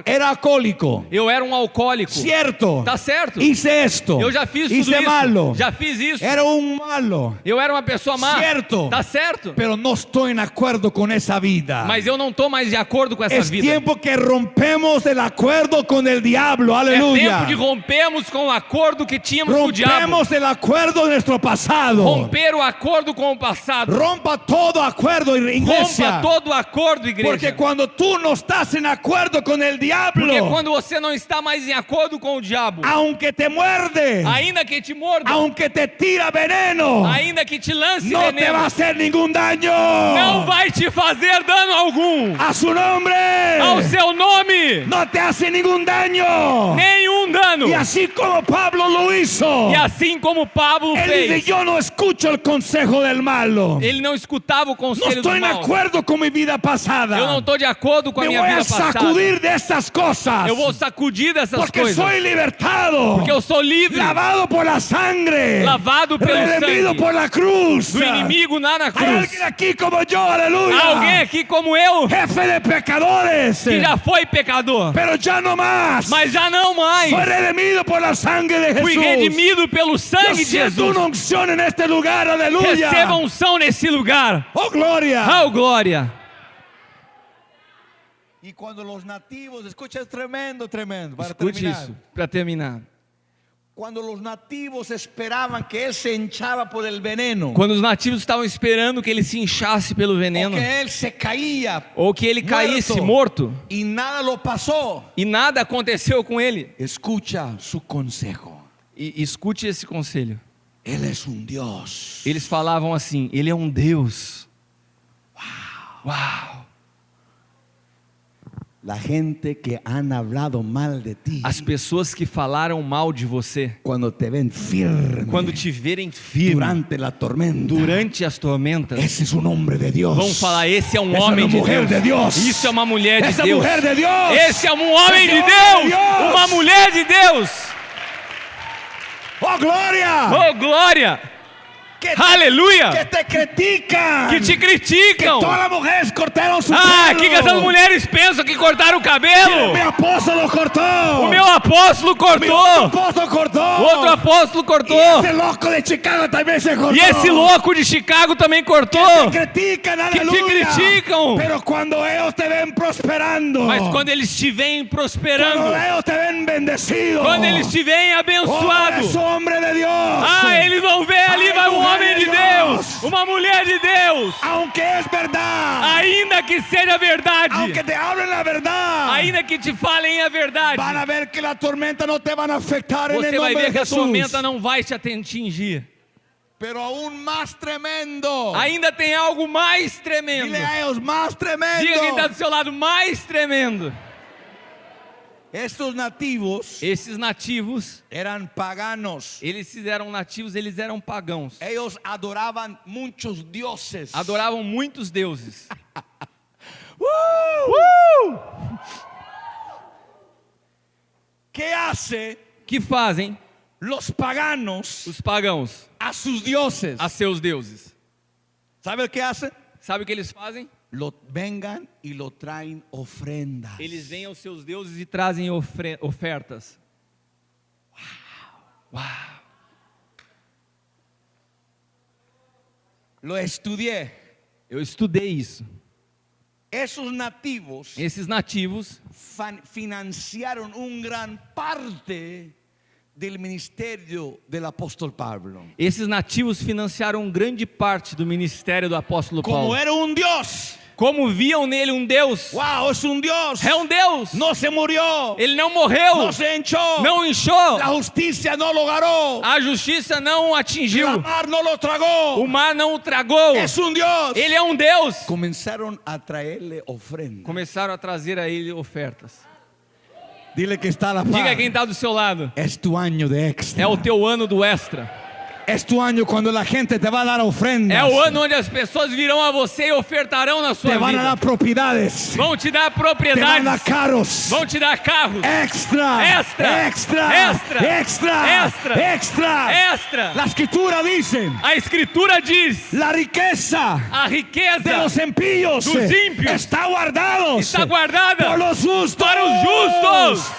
Era alcohólico. Eu era um alcoólico. Cierto. Tá certo. Hice esto. Eu já fiz tudo Hice isso. malo. Já fiz isso. Era un malo. Eu era uma pessoa má. Cierto. Tá certo. Pero no estoy en acuerdo con esa vida. Mas eu não tô mais de acordo com essa Es vida. tiempo que rompemos el acuerdo con el diablo. É Aleluya. tempo de rompermos com o acordo que tínhamos com o diabo. Rompemos el acuerdo de nuestro pasado. Romper o acordo com o passado. Rompa todo acuerdo, iglesia. Rompa todo acordo, igreja. Porque cuando tú no estás en acuerdo con el diablo, Porque quando você não está mais em acordo com o diabo, aunque te muerde, ainda que te morda, aunque te tira veneno, ainda que te lance no te veneno, va a hacer ningún daño. não vai te fazer dano algum. A su nombre. Ao seu nome, No te hace ningún daño. nenhum dano. Y así como Pablo lo hizo, E assim como Pablo él dice, fez, yo no escucho el consejo del malo. ele não escutava o No conselho estoy do en mal. acuerdo con mi vida pasada. Eu não estou de acordo com a Me minha voy a vida passada. sacudir de estas cosas. Eu vou sacudir dessas Porque coisas. soy libertado. Porque eu sou livre, Lavado por la sangre. lavado pelo Redimido sangue por la cruz. do inimigo lá na Hay cruz. alguien aquí como yo, aleluya. Há alguém aqui como eu, Jefe de pecadores. que já foi pecador, Pero ya no más. mas já não mais. Soy redimido por la sangre de Fui Jesús. redimido pelo Yo sangue de siento Jesus. una unción en este lugar, aleluya. Receba unção nesse lugar. Oh, gloria. Oh, glória. Y cuando los nativos, escucha, es tremendo, tremendo, para Escute terminar. isso, para terminar. Cuando los nativos esperaban que él se hinchaba por el veneno, Quando os nativos estavam esperando que ele se inchasse pelo o veneno, que él se caía ou que ele caísse morto, y nada lo pasó, e nada aconteceu com ele, escucha su consejo. e escute esse conselho. Él es un Dios. Eles falavam assim: ele é um Deus. Uau! La gente que han hablado mal de ti, As pessoas que falaram mal de você, cuando te ven firme quando te verem firme durante la tormenta, durante as tormentas, ese es un hombre de Dios. vão falar: esse é um Essa é homem uma de mulher Deus. de Deus. Isso é uma mulher de Essa Deus. mujer de Dios. Esse é um homem de Esse Deus. homem de Deus. Uma mulher de Deus. Oh, gloria. Oh, glória! Que te, Aleluia! que te critican. Que te criticam. Todas las mujeres cortaron su Ah, pelo. que essas mulheres pensam que cortaram o cabelo. Mi apóstolo cortó. O meu apóstolo Mi cortou. otro apóstolo cortó. O outro apóstolo Y cortou. ese loco de Chicago también se cortó. E esse louco de Chicago também cortou. Te critican, Que te aleluya. criticam. Pero cuando ellos te ven prosperando, Mas quando eles te veem cuando prosperando, ellos te ven bendecido, quando eles te veem oh, abençoado, es hombre de Dios. ah, eles vão ver ali, vai um homem de Deus, uma mulher de Deus. Aunque es verdad, Ainda que seja verdade, aunque te hablen la verdad, ainda que te falem a verdade, van a ver que la tormenta no te van a afectar en el você vai nombre ver de que a Jesús. tormenta não vai te atingir. Pero aún más tremendo. Ainda tem algo mais tremendo. Dile a ellos, más tremendo. Diga quem está do seu lado, mais tremendo. Estos nativos Esses nativos, eran paganos. eles eram nativos, eles eram pagãos. Ellos adoraban muchos dioses. Adoravam muitos deuses. ¿Qué hace Que fazem los paganos os pagãos a sus dioses? a seus deuses? ¿Sabe lo que hacen? Sabe o que eles fazem? Vengan y lo traen ofrendas. Eles vêm aos seus deuses e trazem ofertas. Uau! Lo estudié. Eu estudei isso. Esos nativos Esses nativos financiaron un gran parte del ministerio del apóstol Pablo. Esses nativos financiaram grande parte do ministério do apóstolo Como Paulo. era un Dios. Como viam nele um Deus. Wow, es un Dios. É um Deus. No se murió. Ele não morreu. No se hinchó. Não inchou. La justicia no lo ganó. A justiça não o atingiu. La mar no lo tragó. O mar não o tragou. Es un Dios. Ele é um Deus. Comenzaron a traerle ofrendas. Começaram a trazer a ele ofertas. Dile que está a la par. Diga quem está do seu lado. Es tu año de extra. É o teu ano do extra. Es tu año cuando la gente te va a dar ofrendas. É o ano onde as pessoas virão a você e ofertarão na sua Te van a vida. dar propiedades. Vão te dar Te van a dar propriedades. carros. Vão te dar carros. Extra. Extra. Extra. Extra. Extra. Extra. Extra. Extra. La escritura dice, A Escritura diz: la riqueza a de riqueza los impíos dos ímpios está guardado está guardada por los justos. para os justos,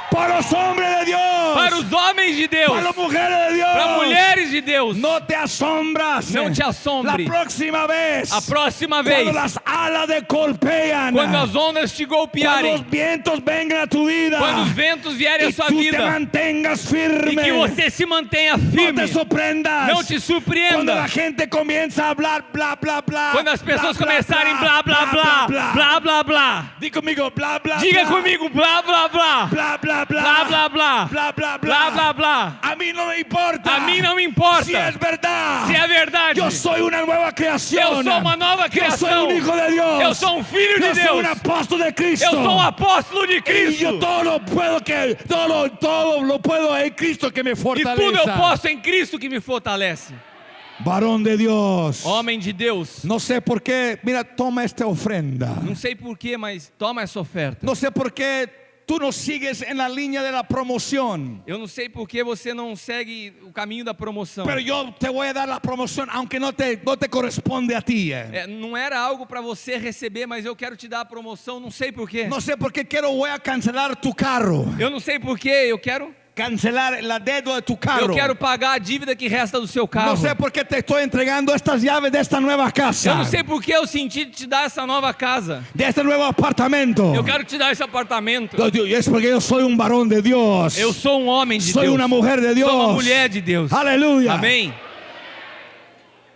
Para los hombres de Dios. para os homens de Deus, Para las mujeres de Dios. para mulheres de Deus. No te asombras. Não te assombre. La próxima vez. A próxima Cuando vez, las alas te golpean. quando as ondas te Cuando golpearem, los vientos vengan a tu vida. quando os ventos vierem y à sua tú te vida, mantengas e firme. que você se mantenha No firme, te sorprendas. não te Cuando surpreenda. la gente comienza a hablar bla bla bla. Quando as pessoas bla, bla, começarem blá blá blá, blá blá blá, Diga comigo blá blá. diga blá. comigo blá blá blá, Blá blá blá. blá blá blá, Blá blá blá blá blá. A mí no me importa. A mim não me importa Si es verdad. se é verdade. Yo soy una nueva Eu creación. sou uma nova Yo criação. soy un hijo de Dios. Eu sou um filho Yo de soy un Deus. apóstol de Cristo. Eu sou um apóstolo de Y yo Cristo. todo lo puedo todo lo puedo en Cristo que me E fortalece. tudo eu posso em Cristo que me fortalece. Varón de Dios. Homem de Deus. No sé por qué, mira, toma esta ofrenda. Não sei porquê, mas toma essa oferta. No sé por qué tú no sigues en la línea de la promoción. Eu não sei por que você não segue o caminho da promoção. Pero yo te voy a dar la promoción, aunque no te corresponde a ti. Não era algo para você receber, mas eu quero te dar a promoção, não sei por quê. No sé por qué voy a cancelar tu carro. Eu não sei por quê, eu quero Cancelar la deuda de tu carro. Eu quero pagar a dívida que resta do seu carro. No sé por qué te estoy entregando estas llaves de esta nueva casa. Eu não sei por que eu senti de te dar essa nova casa. De este nuevo apartamento. Eu quero te dar esse apartamento. Y es porque yo soy un varón de Dios. Eu sou um homem de Soy Deus. una mujer de Dios. Sou uma mulher de Deus. Aleluya. Amém.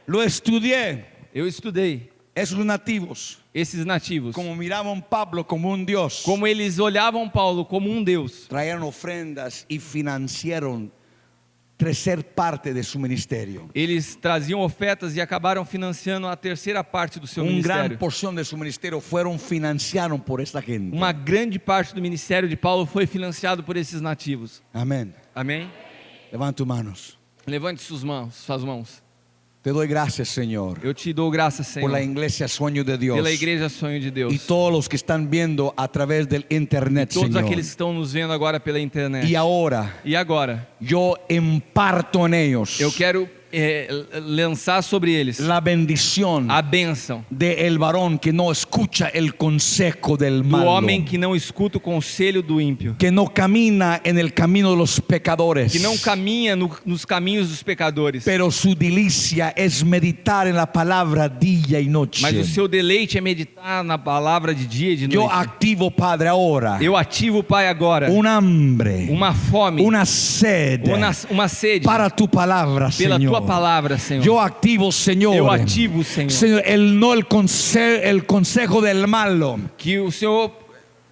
Lo estudié. Eu estudei Esos nativos, esses nativos. como miraban Pablo como un Dios, Como eles olhavam Paulo como um Deus. trajeron ofrendas y financiaron tercer parte de su ministerio. Eles traziam ofertas e acabaram financiando a terceira parte do seu Una gran ministério. porción de su ministerio financiaron por esta gente. Uma grande parte do ministério de Paulo foi financiado por esses nativos. Amén. Amém? Levanta tus manos. Levante suas mãos. Te doy gracias, Señor, Eu te dou graças, por Senhor, la iglesia Sueño de Dios pela igreja Sonho de Deus. y todos los que están viendo a través del internet, Todos Señor. aqueles que estão nos vendo agora pela internet. Y ahora E agora, yo imparto en ellos eu quero lançar sobre eles la bendición a bênção del varón que no escucha el consejo del do malo, homem que não escuta o conselho do ímpio, que no camina en el camino de los pecadores, que não caminha nos caminhos dos pecadores, pero su delicia es meditar en la palabra día y noche. mas o seu deleite é meditar na palavra de dia e de Yo noite. activo, Padre, ahora Eu ativo, Pai, agora un hambre, uma fome, una sed uma sede para tu palabra, pela Señor. tua palavra, Senhor. Yo activo, Señor, Eu ativo, Senhor, Señor, el consejo del malo, que o Senhor,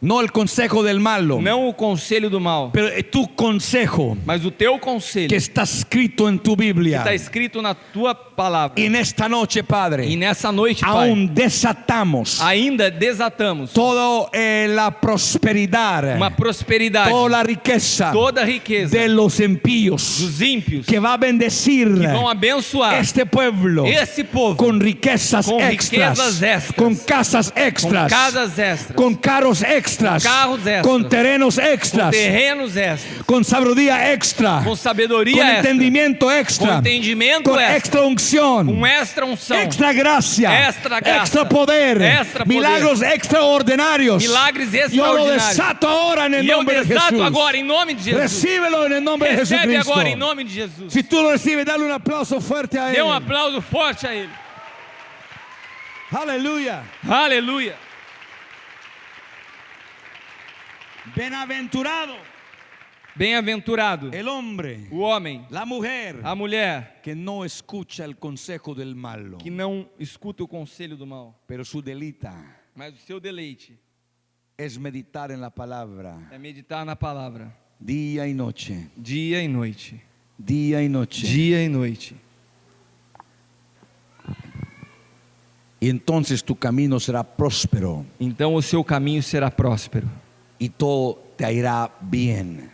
no el consejo del malo, não o conselho do mal, pero tu consejo mas o teu conselho que está escrito en tu Biblia. está escrito na tua palavra. Y en esta noche, Padre, E nessa noite, Pai, aún desatamos ainda desatamos toda la prosperidad, uma prosperidade, toda la riqueza toda a riqueza de los impíos, dos ímpios que va a bendecir que vão abençoar este pueblo esse povo con riquezas com extras, riquezas extras, con casas com extras, casas extras, con carros extras, carros extras, con terrenos com extras, terrenos extras, con sabiduría extra, com sabedoria con extra, entendimiento extra, com entendimento con extra, extra unción, com extra unção, extra gracia, Extra gracia, extra poder, extra poder, milagros extraordinarios. milagres Yo lo extraordinários. desato ahora en el E eu nombre de desato Jesús. agora em nome de Jesus. Recíbelo en el nombre de Recebe Jesucristo. agora em nome de Jesus. Si tú lo recibes, dale un aplauso fuerte a Dê él. aplauso forte a Ele. Aleluya. Aleluia. Bienaventurado Bem-aventurado el hombre, o homem, la mujer, a mulher, que no escucha el consejo del malo, que não escuta o conselho do mal, pero su delita mas o seu deleite es meditar en la palabra é meditar na palavra, día y noche, dia e noite, día y noche. dia e noite. Y entonces tu camino será próspero Então o seu caminho será próspero y todo te irá bien.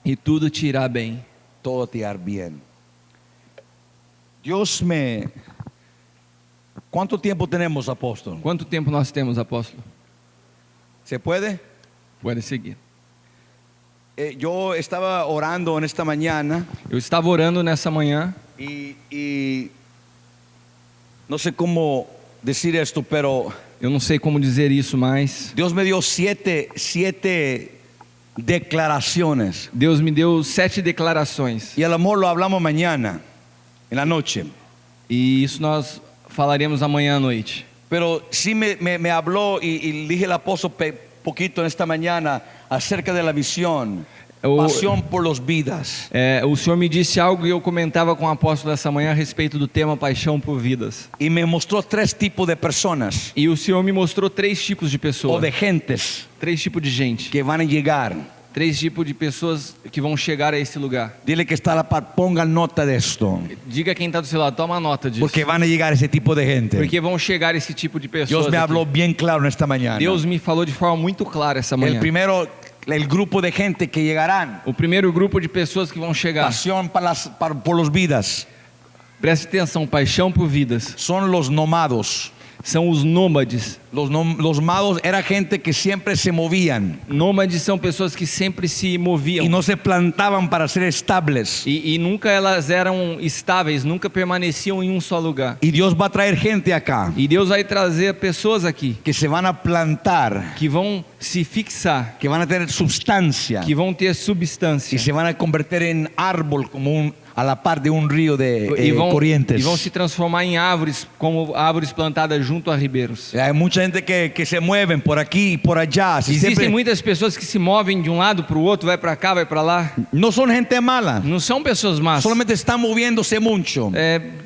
e tudo te irá bem. Todo te irá bien. Dios me... ¿Cuánto tiempo tenemos, apóstol? Quanto tempo nós temos, apóstolo? ¿Se puede? Pode seguir. Yo estaba orando en esta mañana Eu estava orando nessa manhã y no sé cómo decir esto, pero eu não sei como dizer isso, mas Dios me dio siete declaraciones. Deus me deu 7 declarações. Y el amor lo hablamos mañana, en la noche. E isso nós falaremos amanhã à noite. Pero sí me habló y dije el apóstol poquito en esta mañana acerca de la visión, pasión por las vidas. O Senhor me disse algo e eu comentava com o apóstolo essa manhã a respeito do tema paixão por vidas. Y me mostró 3 tipos de personas E o Senhor me mostrou 3 tipos de o pessoas, de gentes 3 tipos de gente, que van a llegar. 3 tipos de pessoas que vão chegar a esse lugar. Dile que está a la par, ponga nota de esto, Diga quem está do seu lado, toma nota disso. porque van a llegar ese tipo de gente. Porque vão chegar esse tipo de pessoas. Dios me aqui. habló bien claro en esta mañana. Deus me falou de forma muito clara essa manhã. El primero, el grupo de gente que llegarán, O primeiro grupo de pessoas que vão chegar, pasión por las vidas, preste atenção, paixão por vidas, son los nomados. são os nômades. Los nomados era gente que siempre se movían Nômades são pessoas que sempre se moviam y no se plantaban para ser estables. e nunca elas eram estáveis, nunca permaneciam em um só lugar. Y Dios va a traer gente acá E Deus vai trazer pessoas aqui que se van a plantar, que vão se fixar, que van a tener sustancia que vão ter y substância se van a convertir en árbol como a la par de un río de e corrientes. vão se transformar em árvores, como árvores plantadas junto a ribeiros. Hay mucha gente que se mueven por aquí y por allá. Si Existem siempre- muitas pessoas que se movem de um lado para o outro, vai para cá, vai para lá. no son gente mala, Não são pessoas más. solamente están moviéndose mucho.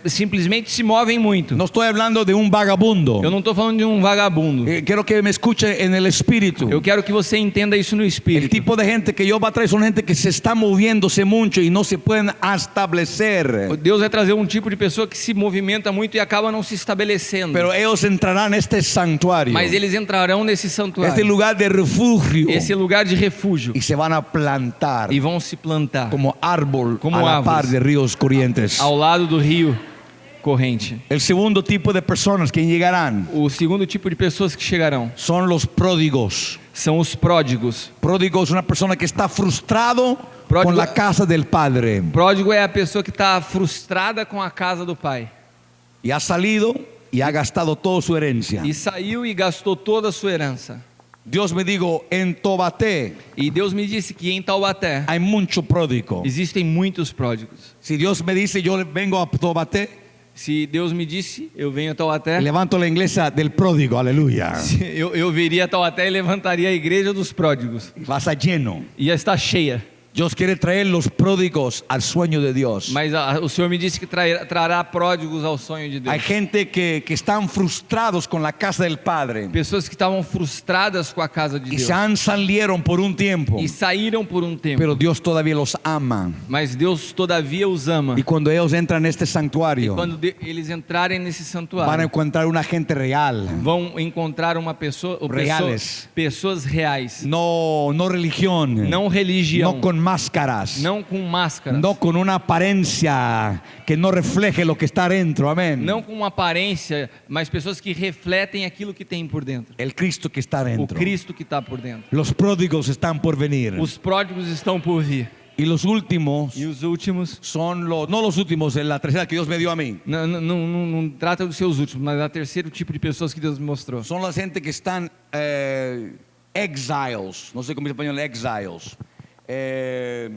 Simplesmente se movem muito. No estoy hablando de un vagabundo. Eu não estou falando de um vagabundo. Quiero que me escuche en el espíritu. Eu quero que você entenda isso no El espírito. tipo de gente que Dios va a traer son gente que se está moviéndose mucho y no se pueden establecer. Deus vai trazer um tipo de pessoa que se movimenta muito e acaba não se estabelecendo. Pero ellos entrarán en este santuario, Mas eles entrarão nesse este santuário, lugar de refugio, esse lugar de refúgio, y se van a plantar e vão se plantar como árbol Como a la árvores. par de ríos corrientes. ao lado do rio corrente. El segundo tipo de personas que llegarán O segundo tipo de pessoas que chegarão son los pródigos. são os pródigos. Pródigo es una persona que está frustrado Pródigo- con la casa del padre Pródigo é a pessoa que está frustrada com a casa do pai. y ha salido y ha gastado toda su herencia. E saiu e gastou toda a sua herança. Dios me dijo, en Tobaté E Deus me disse que em Taubaté hay mucho pródigo. existem muitos pródigos. Si Dios me dice, yo vengo a Tobaté, Se Deus me disse, eu venho a Taubaté, levanto la iglesia del pródigo, aleluya. eu viria a Taubaté e levantaria a igreja dos pródigos. Va a estar lleno. Ia estar cheia. Dios quiere traer los pródigos al sueño de Dios. Mas o Senhor me disse que trará pródigos ao sonho de Deus. Hay gente que están frustrados con la casa del Padre Pessoas que estavam frustradas com a casa de y Deus. salieron por un tiempo, E saíram por um tempo. pero Dios todavía los ama. Mas Deus todavia os ama. Y cuando ellos entran en este E santuario, quando eles entrarem nesse van a santuário, encontrar una gente real, vão encontrar uma pessoa, Reales. pessoas reais. no religión, Não religião. no con máscaras, Não com máscaras. no con una apariencia que no refleje lo que está dentro, amén. Não com uma aparência, mas pessoas que refletem aquilo que tem por dentro. El Cristo que está O dentro. Cristo que está por dentro. Los pródigos están por venir. Os pródigos estão por vir. Y los últimos E os últimos, son no los últimos, en la tercera que Dios me dio a mí. não trata dos seus últimos, mas é o terceiro tipo de pessoas que Deus me mostrou. Son la gente que están exiles. No sé cómo se español, exiles.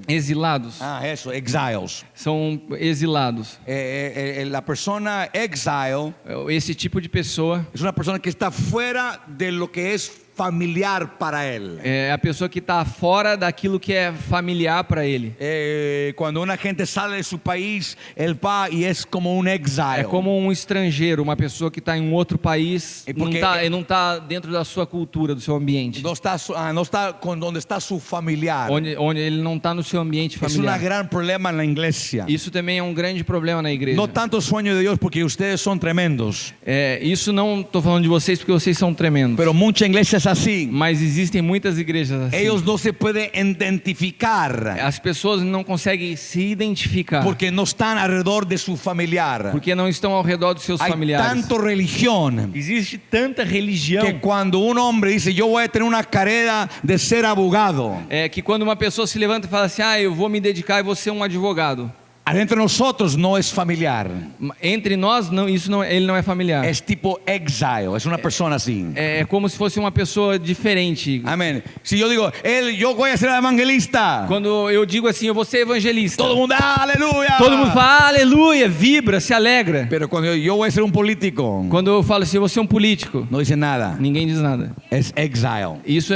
Exilados. Eso, exiles. São exilados. La persona exile Esse tipo de pessoa es una persona que está fuera de lo que es familiar para él. é a pessoa que está fora daquilo que é familiar para ele. Cuando una gente sale de su país, él va y es como un exile. É como um estrangeiro, uma pessoa que está em um outro país, E porque- não tá dentro da sua cultura, do seu ambiente. No está con donde está su familiar. Onde ele não está no seu ambiente Es un familiar. gran problema en la iglesia. Isso também é um grande problema na igreja. No tanto sueño de Dios porque ustedes son tremendos, Isso não estou falando de vocês porque vocês são tremendos. pero mucha iglesia iglesias así. Mas existem muitas igrejas assim. Ellos no se pueden identificar As pessoas não conseguem se identificar porque no están alrededor de su familiar. porque não estão ao redor dos seus Hay familiares. tanto religión Existe tanta religião que cuando un hombre dice yo voy a tener una carrera de ser abogado, que quando uma pessoa se levanta e fala assim, eu vou me dedicar e vou ser um advogado. adentro de nosotros no es familiar. Entre nós, não, ele não é familiar. Es tipo exile, es una persona así. É como se fosse uma pessoa diferente. Amén. Si yo digo, yo voy a ser evangelista, Quando eu digo assim, eu vou ser evangelista, todo el mundo, aleluya. todo mundo fala, aleluia, vibra, se alegra. Pero cuando yo voy a ser un político, Quando eu falo assim, eu vou ser um político, no dice nada. ninguém diz nada. Es exile. Isso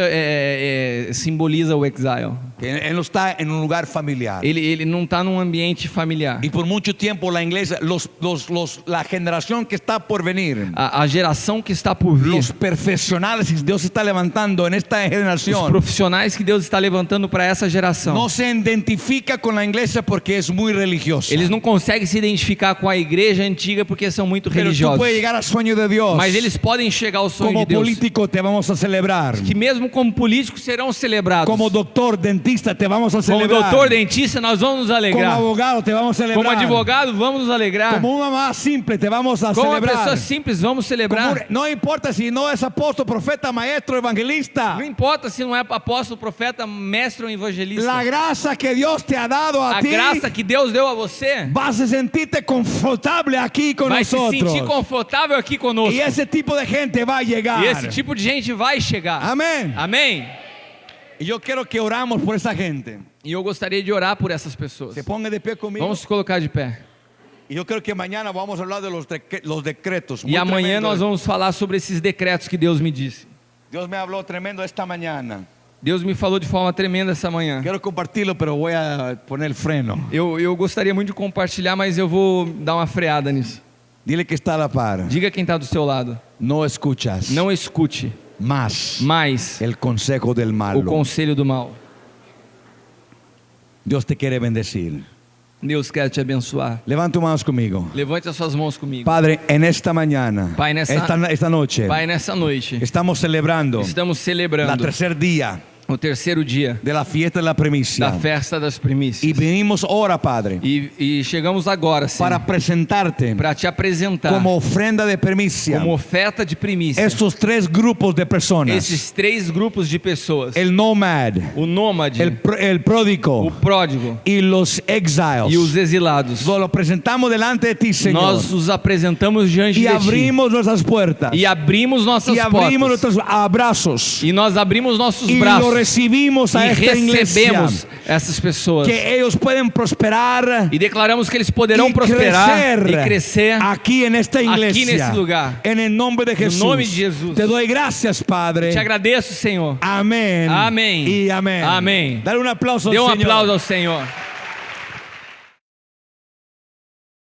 simboliza o exile. Que él no está en un lugar familiar. Ele não está num ambiente familiar. Y por mucho tiempo la iglesia, la generación que está por venir, A geração que está por vir, los profesionales que Dios está levantando en esta os generación, profissionais que Deus está levantando para essa geração, no se identifica con la iglesia porque es muy religiosa. eles não conseguem se identificar com a igreja antiga porque são muito Pero tú religiosos. puedes llegar al sueño de Dios. Mas eles podem chegar ao sonho Como de Deus, político te vamos a celebrar. que mesmo como políticos serão celebrados. Como doctor, dentista te vamos a Como celebrar. doutor, dentista, nós vamos nos Como alegrar. abogado te vamos a celebrar. Como advogado, vamos nos alegrar. Como una mamá simple te vamos a Como uma celebrar. pessoa simples, vamos celebrar. No importa si no es apóstol, profeta, maestro, evangelista. Não importa se não é apóstolo, profeta, mestre ou evangelista. La gracia que Dios te ha dado a A ti, graça que Deus deu a você vas a sentirte confortable aquí con vai se nosotros. sentir confortável aqui conosco. Y ese tipo de gente va a llegar. E esse tipo de gente vai chegar. Amén. Amém. Y yo quiero que oramos por esa gente. E eu gostaria de orar por essas pessoas. Se ponga de pie conmigo. Vamos se colocar de pé. Y yo creo que mañana vamos a hablar de los decretos. E Muy amanhã tremendo. nós vamos falar sobre esses decretos que Deus me disse. Dios me habló tremendo esta mañana. Deus me falou de forma tremenda essa manhã. Quiero compartirlo, pero voy a poner el freno. Eu gostaria muito de compartilhar, mas eu vou dar uma freada nisso. Dile que está a la par. Diga quem está do seu lado. No escuchas Não escute más mais el consejo del malo. o conselho do mal. Dios te quiere bendecir. Deus quer te abençoar. Levanta tus manos conmigo. Levante as suas mãos comigo. Padre, en esta mañana, Pai, esta noche, Pai, nessa noite, estamos celebrando estamos el celebrando tercer día o terceiro dia de la fiesta de la primicia. da festa das Y primícias. venimos ahora, Padre, E chegamos agora, Senhor, para presentarte para te apresentar como ofrenda de primicia como oferta de primícia estos tres grupos de personas. esses três grupos de pessoas: El nómada, o nômade, el pródigo o pródigo y los exiles. e os exilados. Lo presentamos delante de ti, Señor. Nós os apresentamos diante Y de ti abrimos nuestras puertas. e abrimos nossas Y abrimos portas nuestros abrazos. e nós abrimos nossos Y lo braços recibimos a e esta iglesia. recebemos essas pessoas Que ellos pueden prosperar e declaramos que eles poderão y prosperar e crescer aquí en esta iglesia. aqui nesse lugar. En el nombre de Jesús. nome de Jesus. Te doy gracias, Padre. Te agradeço, Senhor. Amén. Amém. Y amén. Amém. Dale un aplauso Dê al um Señor. aplauso ao Senhor.